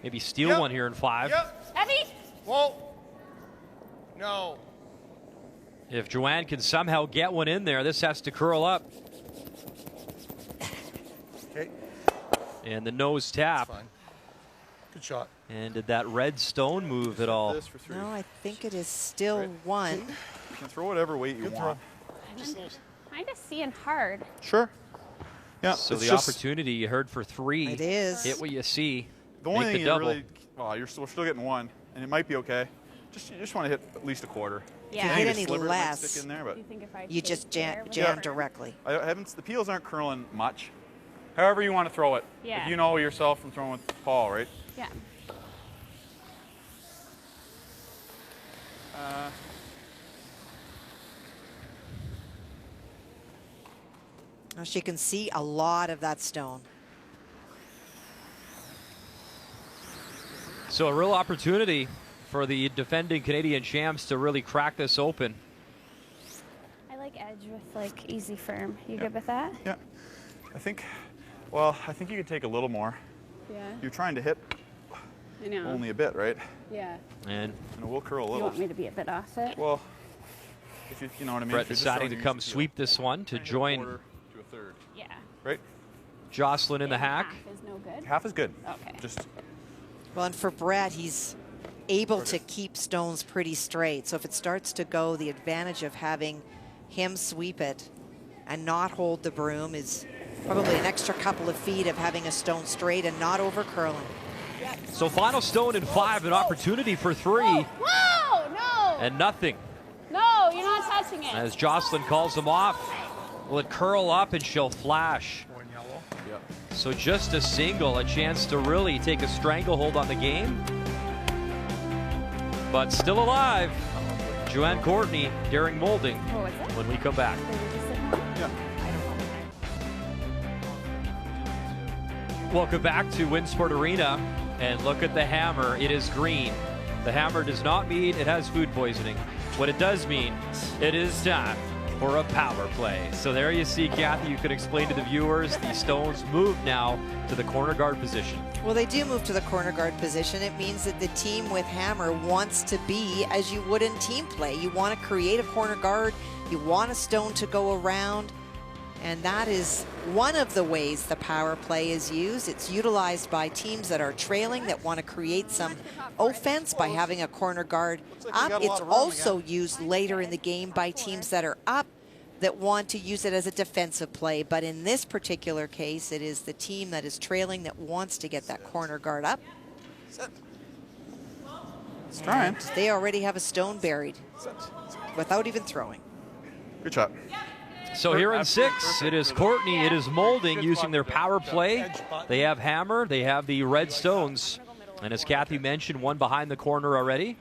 maybe steal Yep. one here in 5. Yep. Heavy. Whoa. No. If Joanne can somehow get one in there, this has to curl up. Okay. And the nose tap. Fine. Good shot. And did that red stone move at all? This for 3. No, I think it is still 1. You can throw whatever weight you want. I'm kind of seeing hard. Sure. Yeah. So it's the just, opportunity you heard for 3. It is. Hit what you see. The only Make thing the you double. really, well, we're still getting 1, and it might be okay. You just want to hit at least a quarter. Yeah. Can't Hit hit any a sliver, it might less. stick in there, but Do you think if I You stayed just there with jam it? directly. I haven't. The peels aren't curling much. However you want to throw it. Yeah. If you know yourself from throwing with Paul, right? Yeah. Now she can see a lot of that stone. So a real opportunity for the defending Canadian champs to really crack this open. I like edge with like easy firm. You good with that? Yeah. I think you could take a little more. Yeah. You're trying to hit I know. only a bit, right? Yeah. And And it will curl a You little. want me to be a bit off it? Well, if you know what I mean. Brett if you're just deciding to throwing, come you sweep this one to hit a join quarter to a third, Yeah. right? Jocelyn in the hack. Half is no good. Half is good. Okay. Just Well, and for Brett, he's able to keep stones pretty straight. So if it starts to go, the advantage of having him sweep it and not hold the broom is probably an extra couple of feet of having a stone straight and not over curling. So final stone in 5, an opportunity for 3, Whoa! No! and nothing. No, you're not touching it. As Jocelyn calls them off, will it curl up and she'll flash? Going yellow. So just a single, a chance to really take a stranglehold on the game. But still alive, Joanne Courtney daring Moulding What was it? when we come back. They were just sitting on? yeah. Welcome back to Winsport Arena, and look at the hammer. It is green. The hammer does not mean it has food poisoning. What it does mean, it is time for a power play. So there you see, Kathy, you can explain to the viewers, the stones move now to the corner guard position. Well, they do move to the corner guard position. It means that the team with hammer wants to be as you would in team play. You want to create a corner guard. You want a stone to go around. And that is one of the ways the power play is used. It's utilized by teams that are trailing, that want to create some offense by having a corner guard like we up. got a lot It's of room also used later in the game by teams that are up that want to use it as a defensive play. But in this particular case, it is the team that is trailing that wants to get that corner guard up. It's trying. And they already have a stone buried without even throwing. Good shot. So here in 6, it is Courtney, it is Moulding using their power play. They have hammer, they have the red stones. And as Kathy mentioned, one behind the corner already.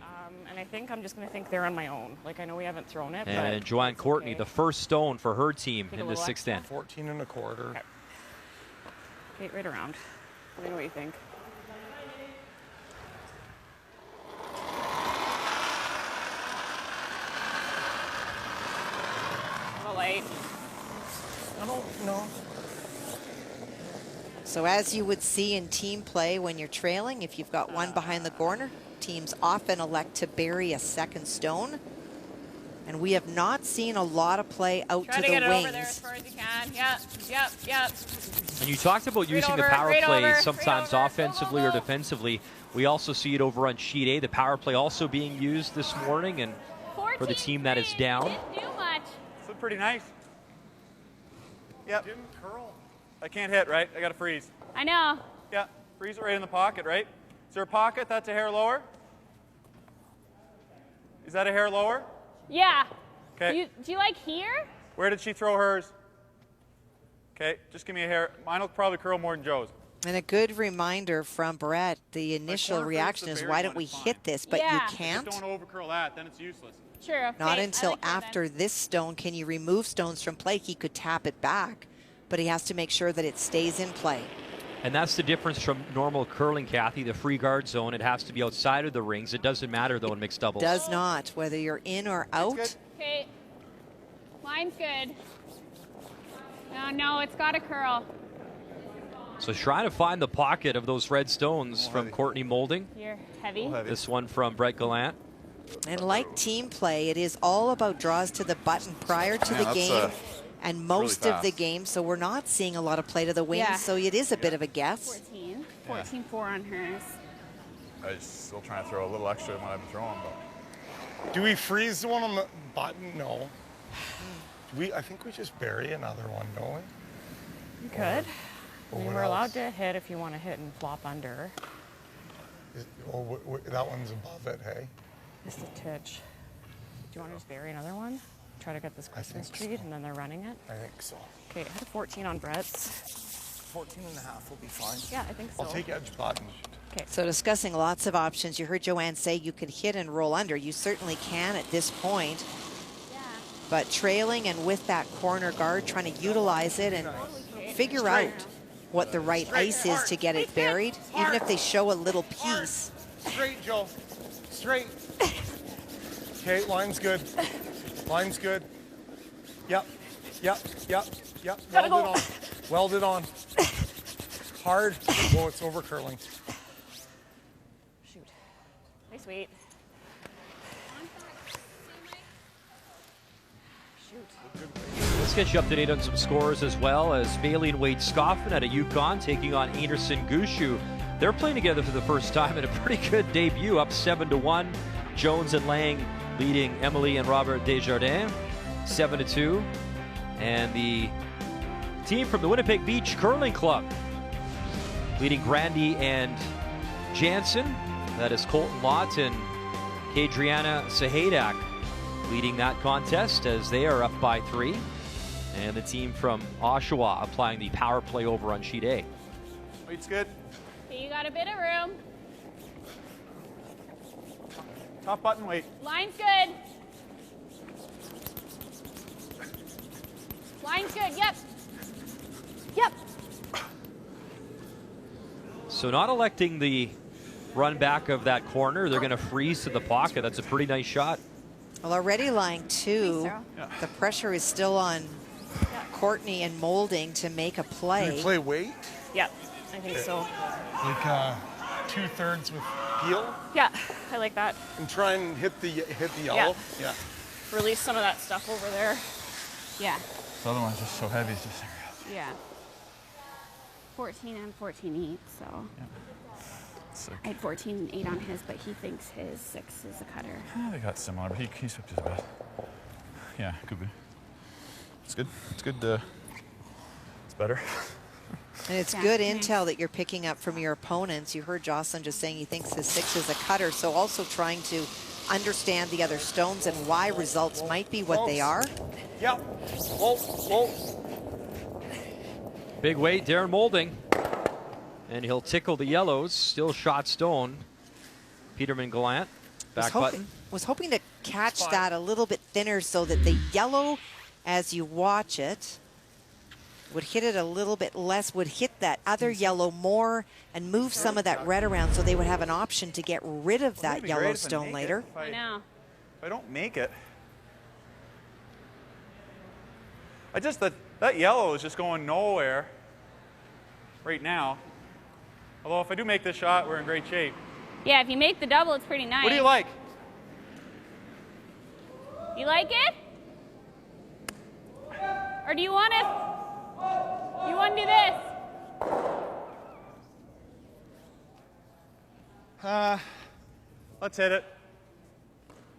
And I think I'm just going to think they're on my own. Like, I know we haven't thrown it, And but Joanne it's Courtney, okay. the first stone for her team Take a in the little 6th extra. end. 14 and a quarter. Okay. Okay, right around. Let me know what you think. A little light. I don't know. So as you would see in team play when you're trailing, if you've got one behind the corner, teams often elect to bury a second stone. And we have not seen a lot of play out Try to to the get it over there as wings. far as you can. Yep. And you talked about using over, the power right play over, right sometimes over. offensively Go, or go, go. defensively. We also see it over on sheet A, the power play also being used this morning, and for the team that is down. Didn't do much. This is pretty nice. Yep. Didn't curl. I can't hit, right? I got to freeze. I know. Yeah. Freeze it right in the pocket, right? Is there a pocket that's a hair lower? Is that a hair lower? Yeah. Okay. Do you like here? Where did she throw hers? Okay, just give me a hair. Mine will probably curl more than Joe's. And a good reminder from Brett, the initial corner reaction first, is, the why buried don't one we is fine. hit this? But you Yeah. can't. Just don't overcurl that, then it's useless. Sure. Okay. Not I until like that after then. this stone can you remove stones from play. He could tap it back, but he has to make sure that it stays in play. And that's the difference from normal curling, Kathy, the free guard zone. It has to be outside of the rings. It doesn't matter, though, in mixed doubles. Does not, whether you're in or out. Okay. Mine's good. No, it's got to curl. So trying to find the pocket of those red stones from Courtney Moulding. You're heavy. Heavy. This one from Brett Gallant. And like team play, it is all about draws to the button prior to the game and most really of the fast. game. So we're not seeing a lot of play to the wing. Yeah. So it is a bit of a guess. 14-4 on hers. I just still trying to throw a little extra than what I've been throwing, but Do we freeze the one on the button? No. I think we just bury another one, don't we? You could. I Or mean, what we're else? allowed to hit if you want to hit and flop under. That one's above it, hey? Just a titch. Do you want to just bury another one? Try to get this Christmas think tree, so. and then they're running it. I think so. Okay, I had a 14 on Brett's. 14 and a half will be fine. Yeah, I think so. I'll take edge button. So discussing lots of options. You heard Joanne say you could hit and roll under. You certainly can at this point. Yeah. But trailing and with that corner guard, trying to utilize it and figure out what the right ice is to get it buried, even if they show a little piece. Straight, Joe. Straight. Okay, line's good. Line's good. Yep. Gotta Welded go. on. Welded on. Hard. Oh, it's over curling. Shoot. Nice weight. Shoot. Let's get you up to date on some scores as well, as Bailey and Wade Scoffin out of Yukon taking on Anderson Gushu. They're playing together for the first time in a pretty good debut, up 7-1. Jones and Lang leading Emily and Robert Desjardins 7-2. And the team from the Winnipeg Beach Curling Club leading Grandy and Jansen. That is Colton Lott and Kadriana Sahadak leading that contest as they are up by 3. And the team from Oshawa applying the power play over on sheet A. weight's good. Okay, you got a bit of room. Top button weight. Line's good. Line's good, yep. Yep. So not electing the run back of that corner. They're going to freeze to the pocket. That's a pretty nice shot. Well, already line 2, Thanks, Sarah. the pressure is still on Courtney and Moulding to make a Can play. we play weight? Yep, I think so. Like 2/3 with peel? Yeah, I like that. And try and hit the yellow? Yeah. Release some of that stuff over there. Yeah, The other one's just so heavy. It's just yeah. 14 and 14 each, so. sick. I had 14 and 8 on his, but he thinks his 6 is a cutter. Yeah, they got similar, but he's whipped his best. Yeah, could be. It's good. It's good. It's better. And it's Yeah, good nice. intel that you're picking up from your opponents. You heard Jocelyn just saying he thinks his 6 is a cutter, so also trying to understand the other stones and why results might be what they are. Yep. Whoa. Big weight, Darren Moulding. And he'll tickle the yellows. Still shot stone. Peterman Gallant. Back button. Was hoping to catch that a little bit thinner so that the yellow, as you watch it, would hit it a little bit less, would hit that other yellow more and move some of that red around so they would have an option to get rid of that yellow stone later. I know. If I don't make it, that yellow is just going nowhere right now. Although if I do make this shot, we're in great shape. Yeah, if you make the double, it's pretty nice. What do you like? You like it? Or do you want to? You want to do this? Let's hit it.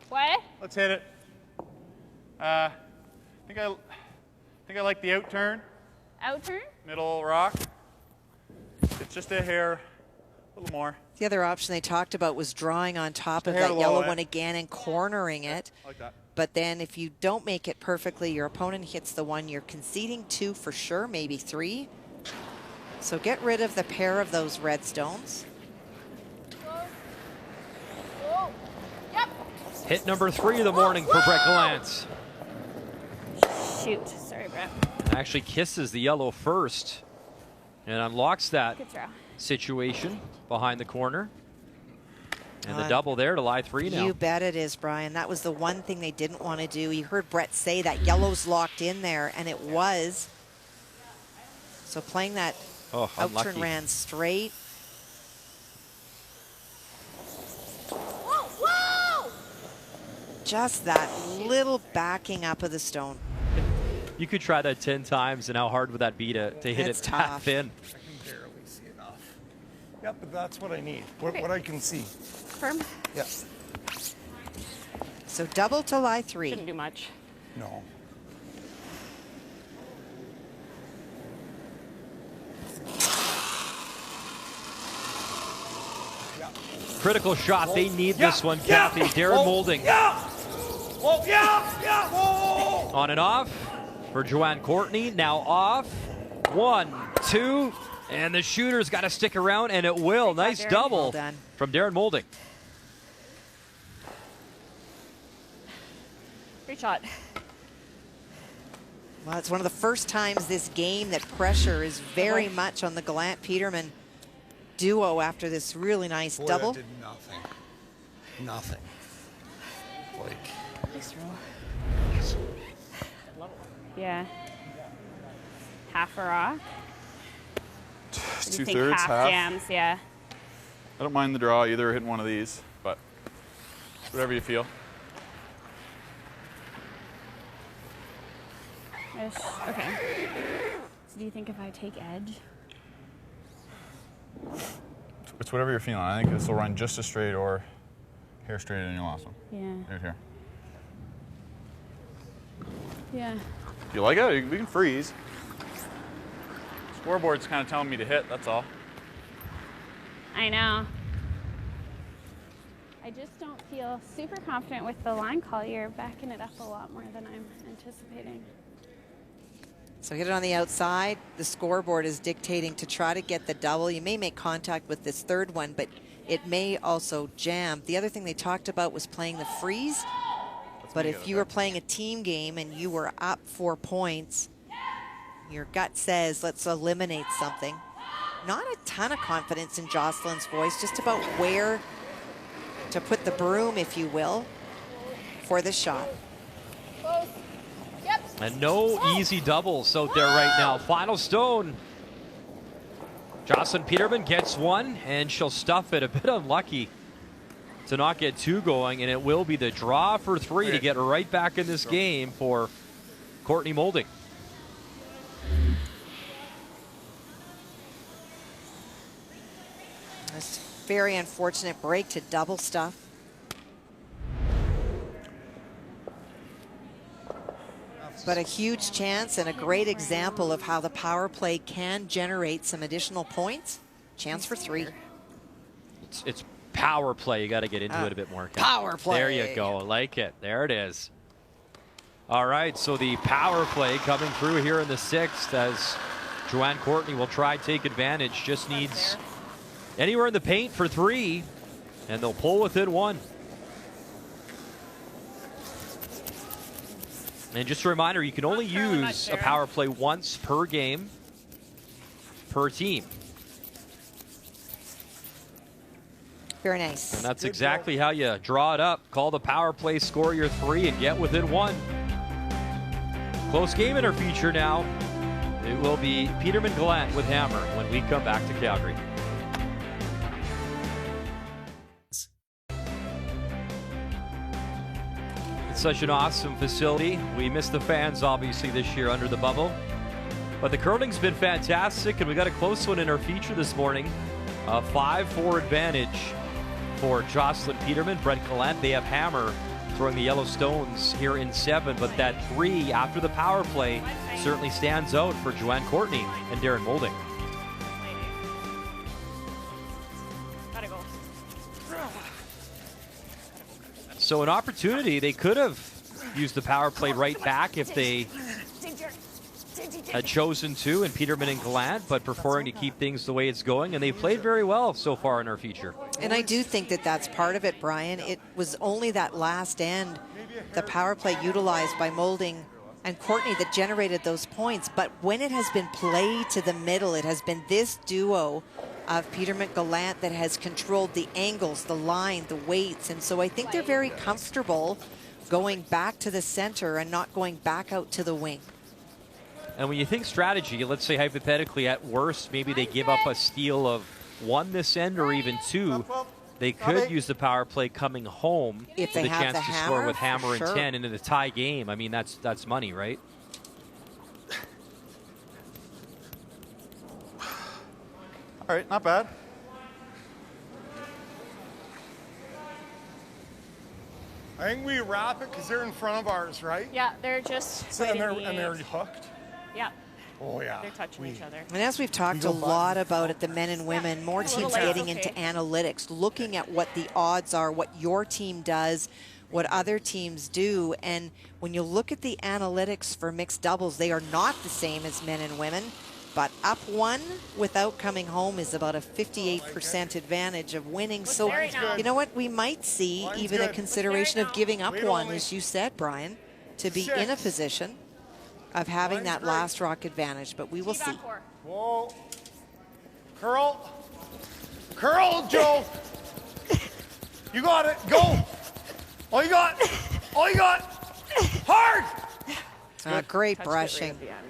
What? Let's hit it. I think I like the out turn, Out turn? middle rock. It's just a hair, a little more. The other option they talked about was drawing on top of Hair that low, yellow eh? one again and cornering it. I like that. But then if you don't make it perfectly, your opponent hits the one you're conceding 2 for sure, maybe 3. So get rid of the pair of those red stones. Whoa. Yep. Hit number 3 of the morning for Brett Gallant. Shoot, sorry, Brett. Actually kisses the yellow first and unlocks that Good throw. situation behind the corner. And the double there to lie 3 now. You bet it is, Brian. That was the one thing they didn't want to do. You heard Brett say that yellow's locked in there, and it was. So playing that out unlucky. turn ran straight. Whoa, whoa! just that little backing up of the stone. You could try that 10 times, and how hard would that be to hit It's it that tough. thin? I can barely see enough. Yeah, but that's what I need. What I can see. Firm. Yeah. So double to lie 3. Shouldn't do much. No. Critical shot. They need this one, Kathy. Darren Moulding. Whoa, whoa. On and off for Joanne Courtney. Now off. 1, 2, and the shooter's got to stick around, and it will. Nice Darren. double Well done. from Darren Moulding. Great shot. Well, it's one of the first times this game that pressure is very much on the Gallant Peterman duo after this really nice Boy, double. that did nothing. Nothing. Like, Nice roll. Yeah. Half or off? Do you think 2/3, half. jams, yeah. I don't mind the draw either, hitting one of these, but whatever you feel. Ish. Okay. So do you think if I take edge? It's whatever you're feeling. I think this will run just as straight or hair straighter than your last one. Yeah. Right here. Yeah. If you like it, we can freeze. Scoreboard's kind of telling me to hit, that's all. I know. I just don't feel super confident with the line call. You're backing it up a lot more than I'm anticipating. So hit it on the outside. The scoreboard is dictating to try to get the double. You may make contact with this third one, but it may also jam. The other thing they talked about was playing the freeze. But if you were playing a team game and you were up 4 points, your gut says, let's eliminate something. Not a ton of confidence in Jocelyn's voice, just about where to put the broom, if you will, for the shot. Close. Yep. And no easy doubles out there right now. Final stone. Jocelyn Peterman gets one, and she'll stuff it. A bit unlucky to not get 2 going, and it will be the draw for 3 to get right back in this game for Courtney Moulding. This very unfortunate break to double stuff. But a huge chance and a great example of how the power play can generate some additional points. Chance for 3. It's power play. You got to get into it a bit more. Power play. There you go. I like it. There it is. All right, so the power play coming through here in the 6th as Joanne Courtney will try to take advantage. Just needs anywhere in the paint for 3, and they'll pull within 1. And just a reminder, you can only use a power play once per game, per team. Very nice. And that's exactly how you draw it up. Call the power play, score your 3, and get within 1. Close game in our feature now. It will be Peterman Gallant with Hammer when we come back to Calgary. It's such an awesome facility. We missed the fans, obviously, this year under the bubble. But the curling's been fantastic, and we got a close one in our feature this morning. A 5-4 advantage for Jocelyn Peterman, Brent Gallant. They have Hammer throwing the yellow stones here in 7, but that 3 after the power play certainly stands out for Joanne Courtney and Darren Moulding. Gotta go. So an opportunity, they could have used the power play right back if they had chosen to, and Peterman and Gallant, but preferring to keep things the way it's going, and they played very well so far in our feature. And I do think that that's part of it, Brian. It was only that last end, the power play utilized by Moulding and Courtney, that generated those points. But when it has been played to the middle, it has been this duo of Peterman Gallant that has controlled the angles, the line, the weights. And so I think they're very comfortable going back to the center and not going back out to the wing. And when you think strategy, let's say hypothetically at worst, maybe they give up a steal of 1 this end or even 2. They could use the power play coming home If with they a have chance the to score hammer, with hammer sure. and 10 into the tie game. I mean, that's money, right? All right, not bad. I think we wrap it because they're in front of ours, right? Yeah, they're just So, waiting and they're to eat. hooked. Yeah, Oh yeah. they're touching each other. And as we've talked a go lot button. about it, the men and women, more A little teams late, getting okay. into analytics, looking at what the odds are, what your team does, what other teams do. And when you look at the analytics for mixed doubles, they are not the same as men and women. But up one without coming home is about a 58% advantage of winning. So, there right now? you know what? We might see Line's even a good. consideration What's of there right giving up Wait one, only. as you said, Brian, to be in a 6. position of having Line's that great. last rock advantage. But we will Tee back see. 4. Whoa. Curl. Curl, Joe. You got it. Go. All you got. All you got. Hard. Great Touched it right brushing. at the end.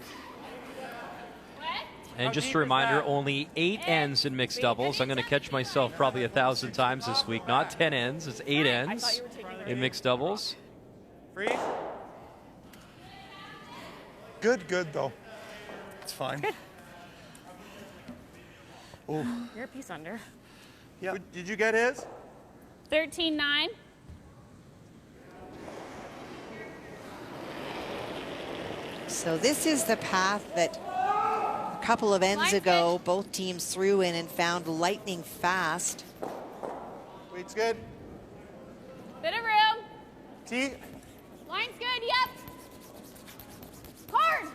And just deep a is reminder, that? only 8 ends in mixed doubles. I'm going to catch myself probably 1,000 times this week. Not 10 ends, it's 8 ends in mixed doubles. Freeze. Good, good though. It's fine. You're a piece under. Yeah. Did you get his? 13-9. So this is the path that a couple of ends Line's ago, both teams threw in and found lightning fast. Weight's good. Bit of room. T. Line's good. Yep. Hard.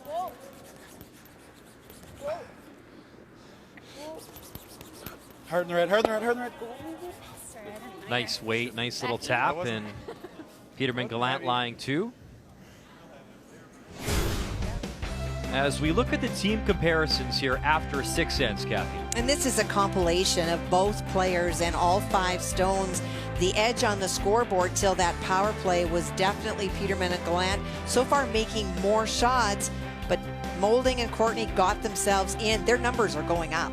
Whoa. Whoa. Hard in the red, hard in the red, hard in the red. Nice weight, nice little tap, and Peterman Gallant lying 2. As we look at the team comparisons here after 6 ends, Kathy. And this is a compilation of both players and all 5 stones. The edge on the scoreboard till that power play was definitely Peterman and Gallant. So far making more shots, but Moulding and Courtney got themselves in. Their numbers are going up.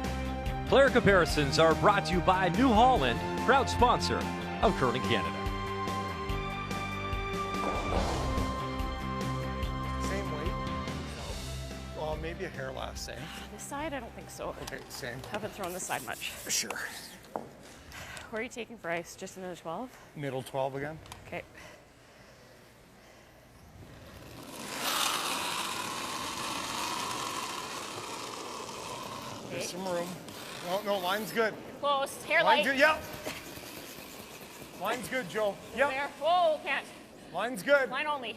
Player comparisons are brought to you by New Holland, proud sponsor of Curling Canada. Same weight. Well, maybe a hair less, eh? This side, I don't think so. Okay, same. Haven't thrown this side much. Sure. Where are you taking for ice? Just another 12? Middle 12 again. Okay. There's some room. No, line's good. Close. Hair Line's light. good. Yep. Line's good, Joe. Yep. There. Whoa, can't. Line's good. Line only.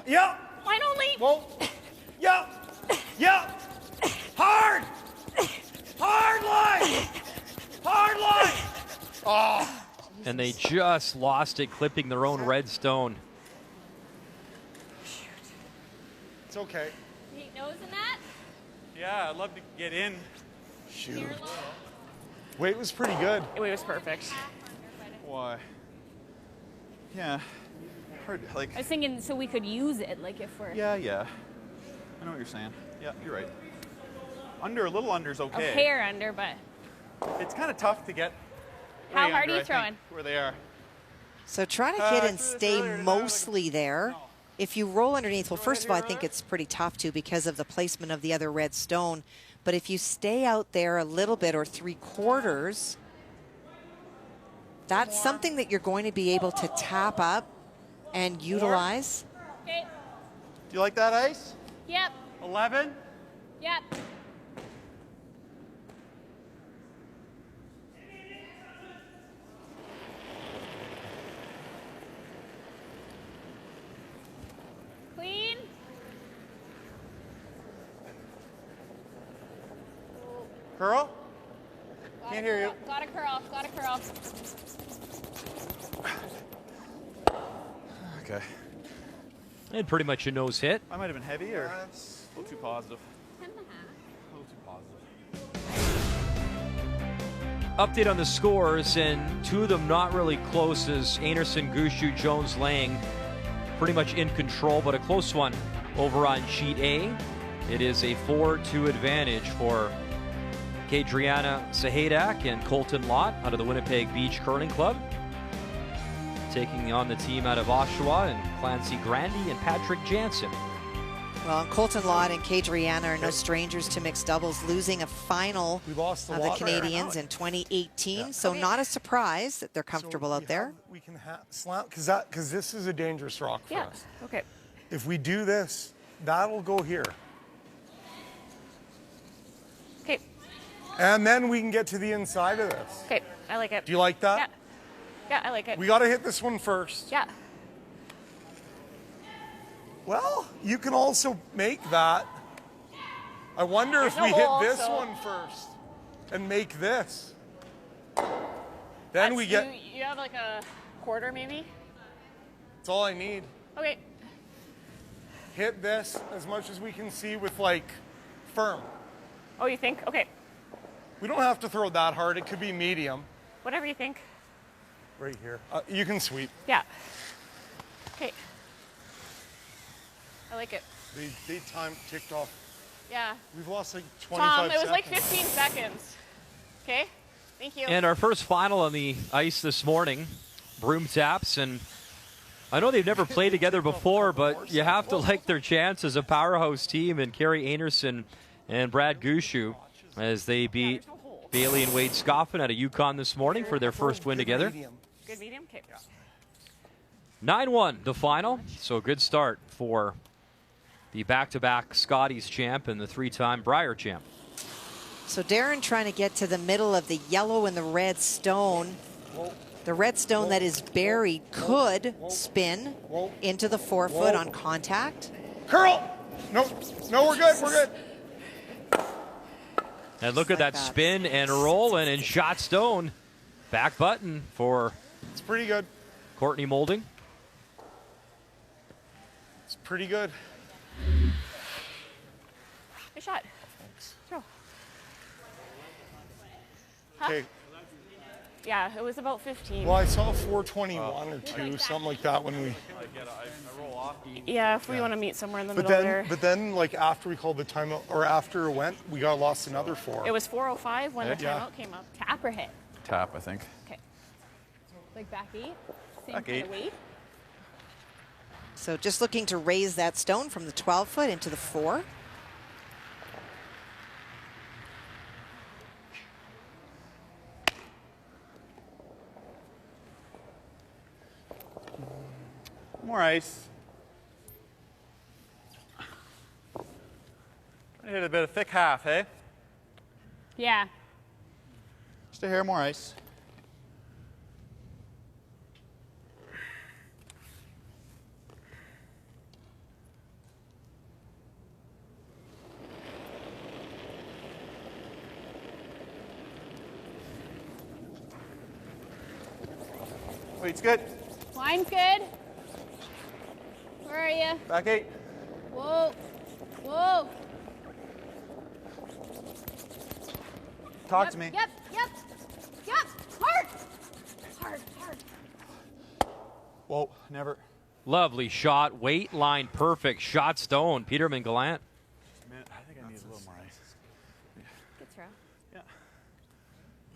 Yep. Line only. Whoa. Yep. Yep. Hard. Hard line. Hard line. Oh. And they just lost it, clipping their own red stone. It's okay. Neat nose in that. Yeah, I'd love to get in. Shoot. Weight was pretty good. It was perfect. Why? Yeah. Hard, like, I was thinking so we could use it, like if we're yeah. I know what you're saying. Yeah, you're right. Under, a little under's a okay. hair under, but It's kind of tough to get how way hard under, are you I think, throwing? where they are. So try to hit and this stay earlier, mostly there. If you roll underneath, well, first of all, I think it's pretty tough to because of the placement of the other red stone. But if you stay out there a little bit or 3/4, that's something that you're going to be able to tap up and utilize. Okay. Do you like that ice? Yep. 11. Yep. Clean. Curl. Can't hear you. Got a curl. Got a curl. Okay. And pretty much a nose hit. I might have been heavy or a little too positive. 10.5. A little too positive. Update on the scores, and 2 of them not really close as Anderson, Gushu, Jones, Lang pretty much in control, but a close one over on sheet A. It is a 4-2 advantage for Kadriana Sahadak and Colton Lott out of the Winnipeg Beach Curling Club. Taking on the team out of Oshawa and Clancy Grandy and Patrick Jansen. Well, Colton Lott and Kadriana are no strangers to mixed doubles, losing a final lost of the Canadians in 2018. So not a surprise that they're comfortable out there. We can slam, because this is a dangerous rock for us. Okay. If we do this, that'll go here. Okay. And then we can get to the inside of this. Okay, I like it. Do you like that? Yeah. Yeah, I like it. We got to hit this one first. Yeah. Well, you can also make that. I wonder if we hit this one first and make this. Then we get. You have like a quarter maybe? That's all I need. Okay. Hit this as much as we can see with like firm. Oh, you think? Okay. We don't have to throw that hard. It could be medium. Whatever you think. Right here. You can sweep. Yeah. Okay. I like it. They time ticked off. Yeah. We've lost like 25 Tom, it was seconds. like 15 seconds. Okay? Thank you. And our first final on the ice this morning, Broom Taps. And I know they've never played together before, but you have to like their chances. A powerhouse team, and Carrie Anerson and Brad Gushu as they beat Bailey and Wade Scoffin out of Yukon this morning for their first win together. Good medium? Okay. 9-1 the final, so a good start for the back-to-back Scotties champ and the three-time Brier champ. So Darren trying to get to the middle of the yellow and the red stone. The red stone that is buried could spin into the 4-foot on contact. Curl! No, we're good, we're good. And look at that spin and rolling and shot stone. Back button for It's pretty good. Courtney Moulding. It's pretty good. Good shot. Throw. Okay. Yeah, it was about 15. Well, I saw 421 or 2, something like that when we. Yeah, if we want to meet somewhere in the middle there. But then, like after we called the timeout, or after it went, we got lost another 4. It was 4:05 when the Yeah. timeout came up. Tap or hit? Tap, I think. Okay. Like back 8? Same Back kind eight. of weight? So just looking to raise that stone from the 12-foot into the 4. More ice. I hit a bit of thick half, hey? Yeah. Just a hair more ice. Weight's good. Line's good. Where are you? Back 8. Whoa. Whoa. Talk to me. Yep. Hard. Hard. Whoa, never. Lovely shot, weight line perfect, shot stone, Peterman Gallant. I think I need a little more ice. Good throw.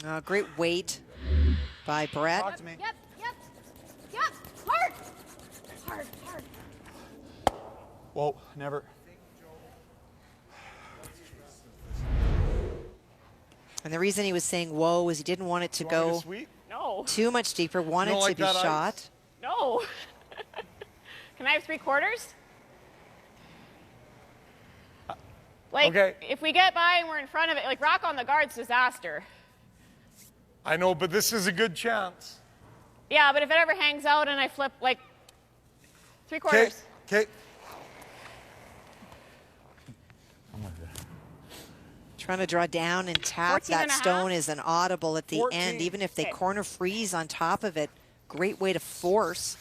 Yeah. Great weight by Brett. Talk to me. Yep. Hard. Whoa, never. And the reason he was saying whoa is he didn't want it to go Sweep? No. too much deeper, wanted like to be that ice? shot. No. Can I have 3/4? Like, Okay. if we get by and we're in front of it, like rock on the guard's disaster. I know, but this is a good chance. Yeah, but if it ever hangs out and I flip, like, 3/4. Okay. Trying to draw down and tap 14 that and a stone half. is an audible at the 14. end, even if they Okay. corner freeze on top of it. Great way to force.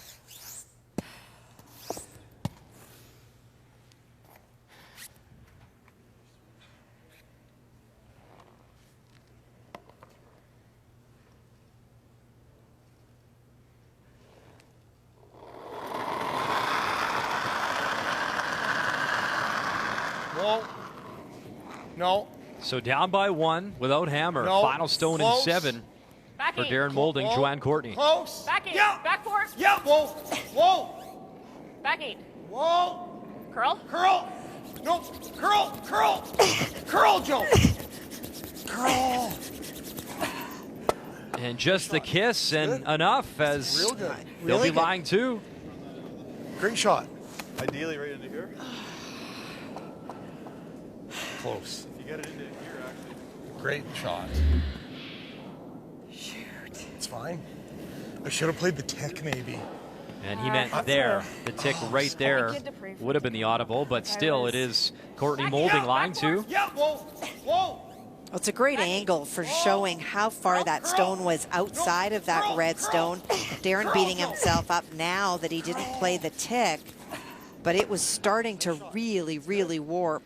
Whoa. No. So down by 1 without hammer. No, Final stone close. in 7 Back for 8. Darren Moulding, Whoa. Joanne Courtney. Close. Back 8. Yeah. Back 4. Yeah. Whoa. Whoa. Back 8. Whoa. Curl. Curl. No. Curl. Curl. Curl, Joe. Curl. And just the kiss and enough, as Real good. they'll Really be good. lying too. Great shot. Ideally right into here. Close. If you get it into here, actually. Great shot. Shoot. It's fine. I should have played the tick maybe. And he meant there. The tick right there would have been the audible, but still it is Courtney Moulding lying to. Yeah. Whoa. Whoa. Well, it's a great angle for showing how far that stone was outside of that red stone. Darren beating himself up now that he didn't play the tick, but it was starting to really, really warp.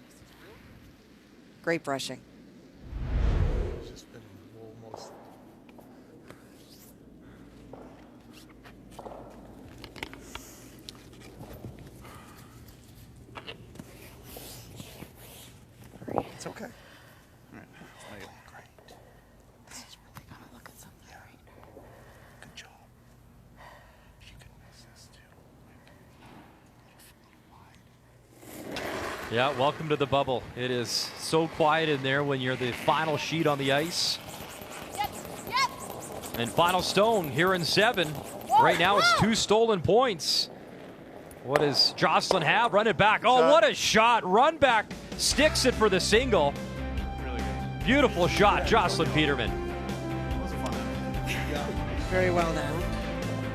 Great brushing. It's just been almost. It's okay. Good job. She could miss this too. Yeah, welcome to the bubble. It is so quiet in there when you're the final sheet on the ice. Yep. Yep. And final stone here in 7. Right now it's 2 stolen points. What does Jocelyn have? Run it back. Oh, what a shot. Run back. Sticks it for the single. Really good. Beautiful shot, Jocelyn Peterman. That was a fun one. Very well done.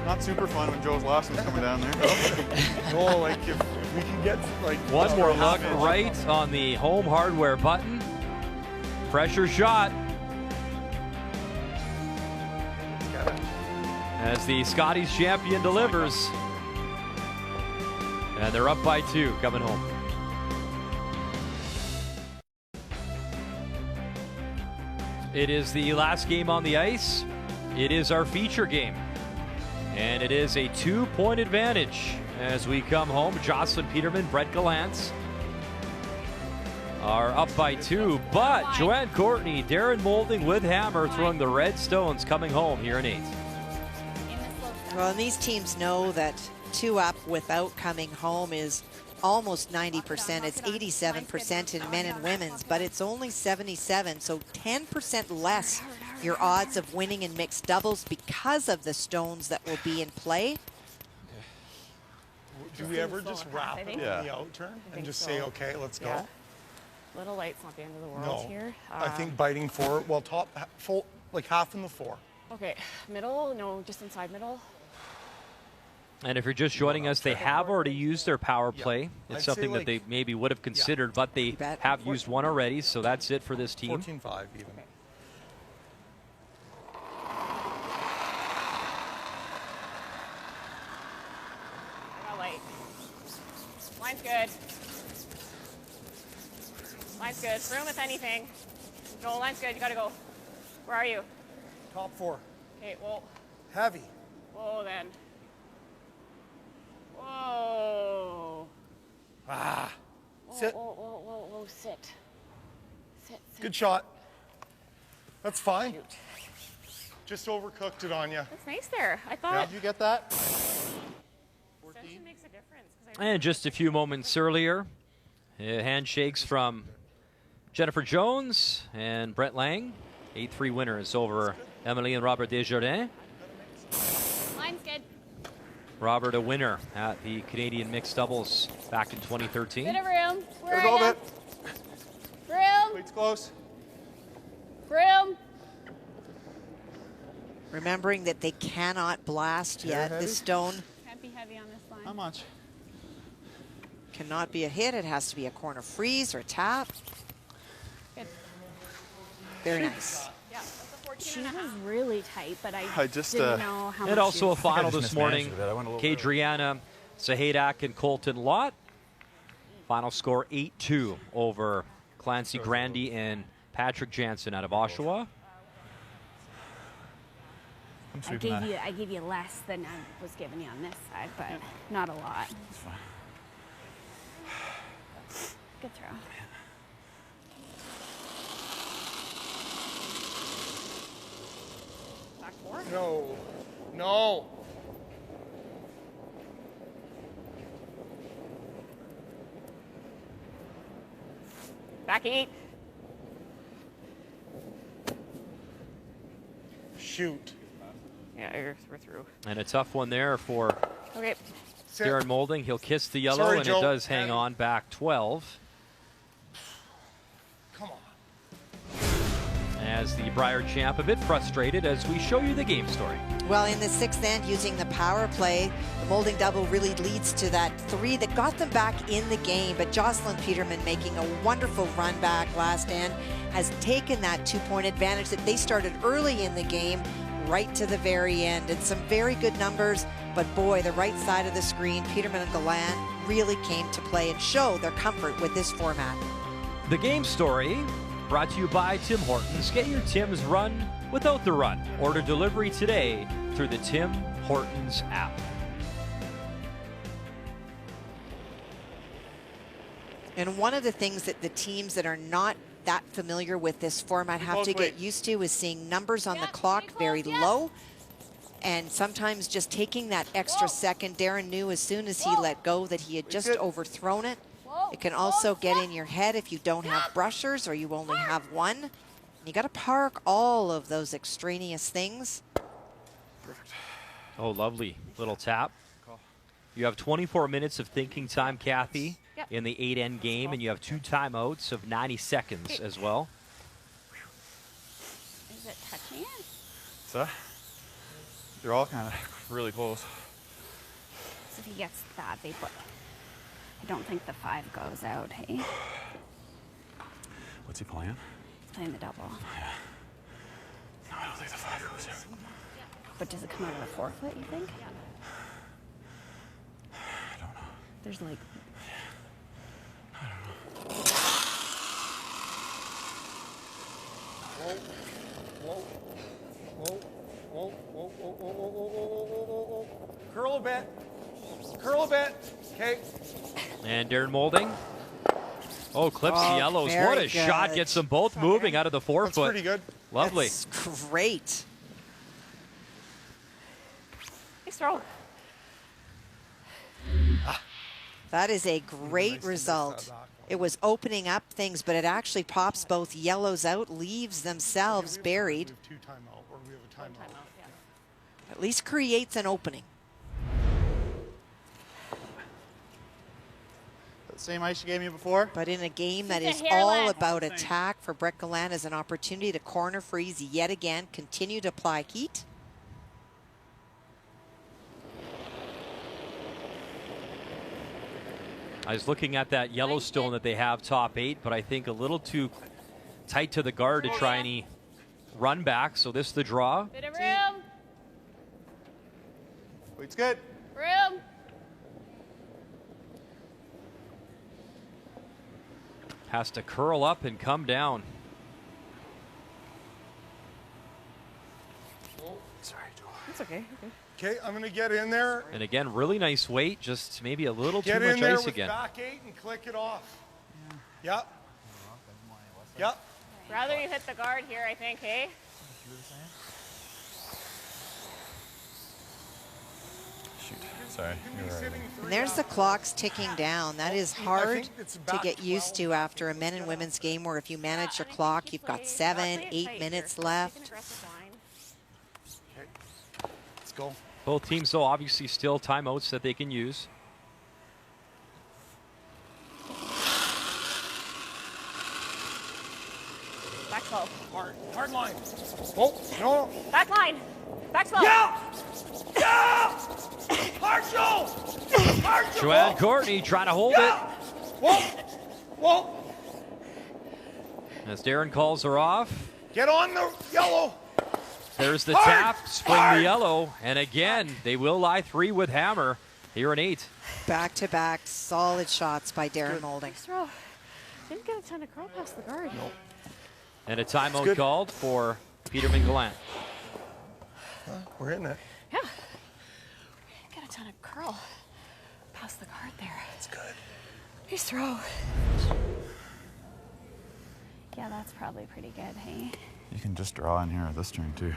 Not super fun when Joe's last one's coming down there. No, like if we can get like One more look right on the home hardware button. Pressure shot. As the Scotties champion delivers. And they're up by 2 coming home. It is the last game on the ice. It is our feature game. And it is a 2-point advantage as we come home. Jocelyn Peterman, Brett Gallant are up by 2. But Joanne Courtney, Darren Moulding with hammer throwing the red stones coming home here in 8. Well, and these teams know that 2 up without coming home is almost 90%. It's 87% in men and women's, but it's only 77, so 10% less your odds of winning in mixed doubles because of the stones that will be in play. Do we ever just wrap it in the out turn and just say, okay, let's go? Little light's not the end of the world No. here. I think biting 4, well, top, full, like half in the 4. Okay, middle, no, just inside middle. And if you're just joining us, they have already used their power play. It's I'd something say that they maybe would have considered, but they have used one already, so that's it for this team. 14-5 even. Light. Line's good. Line's good. Room if anything. No, line's good. You gotta go. Where are you? Top 4. Okay, well. Heavy. Whoa, then. Whoa. Ah. Whoa, Sit. Whoa, whoa, whoa, whoa, sit. Sit, sit. Good shot. That's fine. Shoot. Just overcooked it on you. That's nice there. I thought. Did you get that? 14 makes a difference. And just a few moments earlier, handshakes from Jennifer Jones and Brett Lang. 8-3 winners over Emily and Robert Desjardins. Line's good. Robert, a winner at the Canadian mixed doubles back in 2013. Bit of room. Where Go are a you? bit. Room. Weights close. Room. Remembering that they cannot blast yet. heavy? The stone Can't be heavy on this line. How much? cannot be a hit. It has to be a corner freeze or a tap. Good. Very nice. Yeah, that's a 14 She and a was half. really tight, but I just, didn't know how much. And also a she- final just this morning. mismanaged it. I went a little Kadriana Sahadak and Colton Lott. Final score 8-2 over Clancy Grandy and Patrick Jansen out of Oshawa. I'm I sweeping gave that. you, I gave you less than I was giving you on this side, but not a lot. It's fine. Good throw. No. No. Back 8. Shoot. Yeah, we're through. And a tough one there for Okay. Darren Moulding. He'll kiss the yellow, Sorry, and Joe. it does hang on back 12. Come on. As the Brier champ, a bit frustrated as we show you the game story. Well, in the sixth end, using the power play, the Moulding double really leads to that 3 that got them back in the game. But Jocelyn Peterman, making a wonderful run back last end, has taken that 2-point advantage that they started early in the game right to the very end. And some very good numbers, but boy, the right side of the screen, Peterman and Gallant really came to play and show their comfort with this format. The game story brought to you by Tim Hortons. Get your Tim's run without the run. Order delivery today through the Tim Hortons app. And one of the things that the teams that are not that familiar with this format have to get used to is seeing numbers on the clock very low, and sometimes just taking that extra second. Darren knew as soon as he let go that he had just overthrown it. It can also get in your head if you don't have brushers or you only have one. You got to park all of those extraneous things. Perfect. Oh, lovely little tap. You have 24 minutes of thinking time, Kathy, in the 8-end game, and you have 2 timeouts of 90 seconds as well. Is it touching it? So, they're all kind of really close. So if he gets that, they put. I don't think the 5 goes out, hey? What's he playing? He's playing the double. Yeah. No, I don't think the 5 goes out. But does it come out of the forefoot, you think? I don't know. There's like. Whoa. Whoa. Whoa. Whoa. Whoa. Whoa. Whoa. Whoa. Whoa. Curl a bit. Curl a bit. Okay. And Darren Moulding. Oh, clips the yellows. very What a shot. good. Gets them both moving out of the forefoot. That's pretty good. Lovely. That's great. Nice throw. That is a great result. It was opening up things, but it actually pops both yellows out, leaves themselves buried. We have 2 timeout, or we have a timeout. At least creates an opening. Same ice you gave me before? But in a game that Keep is the hair all length. about attack, for Brett Gallant is an opportunity to corner freeze yet again, continue to apply heat. I was looking at that Yellowstone that they have top 8, but I think a little too tight to the guard to try any run back. So this is the draw. Bit of room. It's good. Room. Has to curl up and come down. Sorry, Joe. It's okay. Okay, I'm going to get in there. And again, really nice weight, just maybe a little too Get much in there ice with again. back 8 and click it off. Yep. Yep. Rather you hit the guard here, I think, hey? Shoot. Sorry. You're right. And there's the clocks ticking down. That is hard think it's to about get used 12. to after a men and women's game where if you manage your clock, you've got 7, 8 minutes left. Okay. Let's go. Both teams, though, obviously still timeouts that they can use. Back slow. Hard line. Oh, no. Back line. Back slow. Yeah! Yeah! Partial! Partial! Joanne Courtney trying to hold Yeah! Whoa! Whoa! it as Darren calls her off. Get on the yellow. There's the Hard! tap, spring Hard! the yellow, and again, they will lie 3 with hammer here in 8. Back-to-back solid shots by Darren Moulding. Nice throw. Didn't get a ton of curl past the guard. And a timeout called for Peterman Gallant. We're in it. Yeah. Get a ton of curl past the guard there. It's good. Nice throw. Yeah, that's probably pretty good, hey? You can just draw in here this turn too.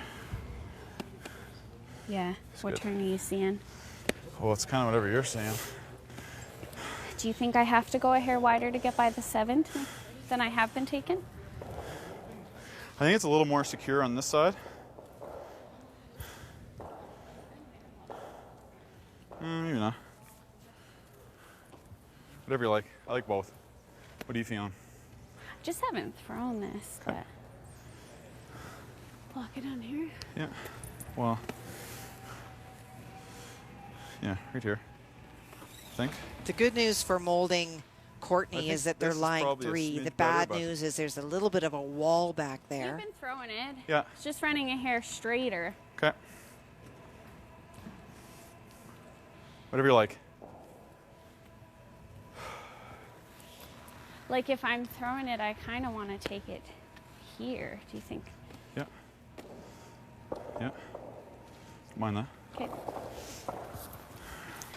Yeah. What good. turn are you seeing? Well, it's kind of whatever you're saying. Do you think I have to go a hair wider to get by the 7th than I have been taken? I think it's a little more secure on this side. Maybe not. Whatever you like. I like both. What are you feeling? Just haven't thrown this, but block it on here. Yeah. Well. Yeah, right here. I think. The good news for Moulding, Courtney, is that they're line 3. The bad news is there's a little bit of a wall back there. You've been throwing it. Yeah. It's just running a hair straighter. Okay. Whatever you like. Like if I'm throwing it, I kind of want to take it here. Do you think? Yeah. Yeah. Mind that. Okay.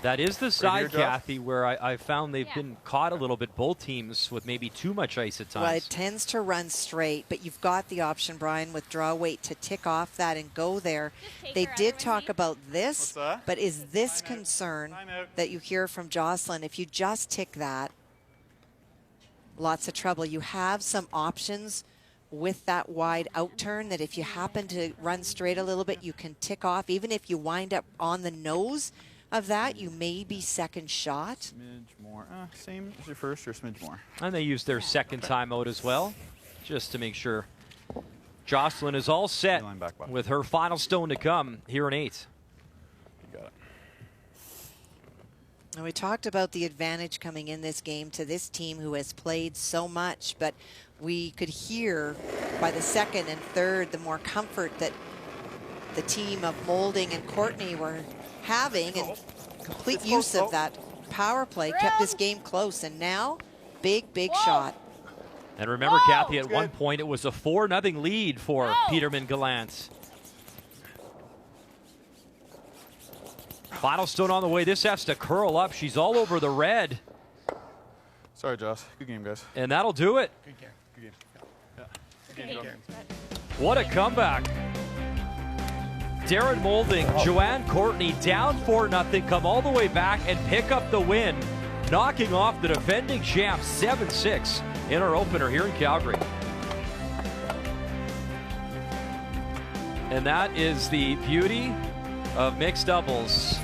That is the side, here, Josh? Kathy, where I found they've been caught a little bit, both teams, with maybe too much ice at times. Well, it tends to run straight, but you've got the option, Brian, with draw weight to tick off that and go there. They did talk about this, but is this concern that you hear from Jocelyn, if you just tick that, lots of trouble. You have some options with that wide out turn that if you happen to run straight a little bit, you can tick off. Even if you wind up on the nose of that, you may be second shot. Smidge more. Same as your first or smidge more. And they used their second timeout as well, just to make sure Jocelyn is all set with her final stone to come here in 8. You got it. And we talked about the advantage coming in this game to this team who has played so much, but we could hear by the second and third the more comfort that the team of Moulding and Courtney were having, and complete use of that power play kept this game close. And now, big shot. And remember, Kathy, at one point it was a 4-0 lead for Peterman Gallant. Final stone on the way. This has to curl up. She's all over the red. Sorry, Josh. Good game, guys. And that'll do it. Good game. Good game. Yeah. Good game. What a comeback. Darren Moulding, Joanne Courtney down 4-0, come all the way back and pick up the win, knocking off the defending champ 7-6 in our opener here in Calgary. And that is the beauty of mixed doubles.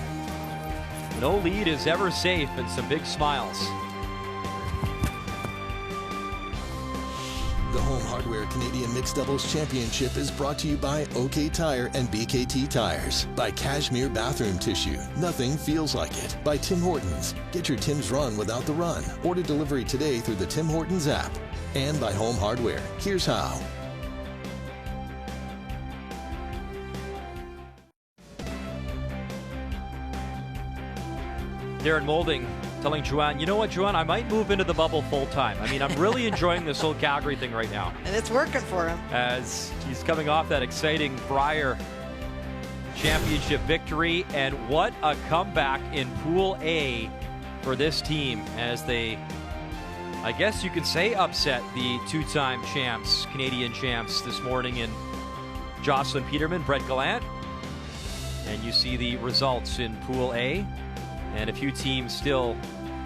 No lead is ever safe, and some big smiles. The Home Hardware Canadian Mixed Doubles Championship is brought to you by OK Tire and BKT Tires. By Cashmere Bathroom Tissue. Nothing feels like it. By Tim Hortons. Get your Tim's run without the run. Order delivery today through the Tim Hortons app. And by Home Hardware. Here's how. Darren Moulding telling Joanne, you know what, Joanne, I might move into the bubble full time. I mean, I'm really enjoying this whole Calgary thing right now. And it's working for him. As he's coming off that exciting Brier championship victory. And what a comeback in Pool A for this team as they, I guess you could say, upset the 2-time champs, Canadian champs this morning in Jocelyn Peterman, Brett Gallant. And you see the results in Pool A. And a few teams still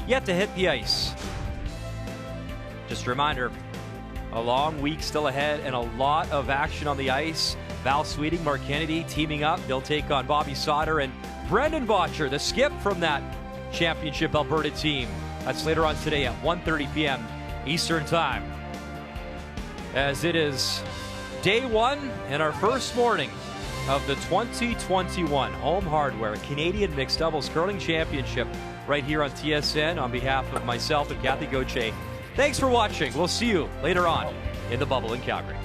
yet to hit the ice. Just a reminder, a long week still ahead and a lot of action on the ice. Val Sweeting, Mark Kennedy teaming up. They'll take on Bobby Sauter and Brendan Botcher, the skip from that championship Alberta team. That's later on today at 1:30 p.m. Eastern Time. As it is day 1 and our first morning of the 2021 Home Hardware Canadian Mixed Doubles Curling Championship right here on TSN. On behalf of myself and Kathy Gauthier, thanks for watching. We'll see you later on in the bubble in Calgary.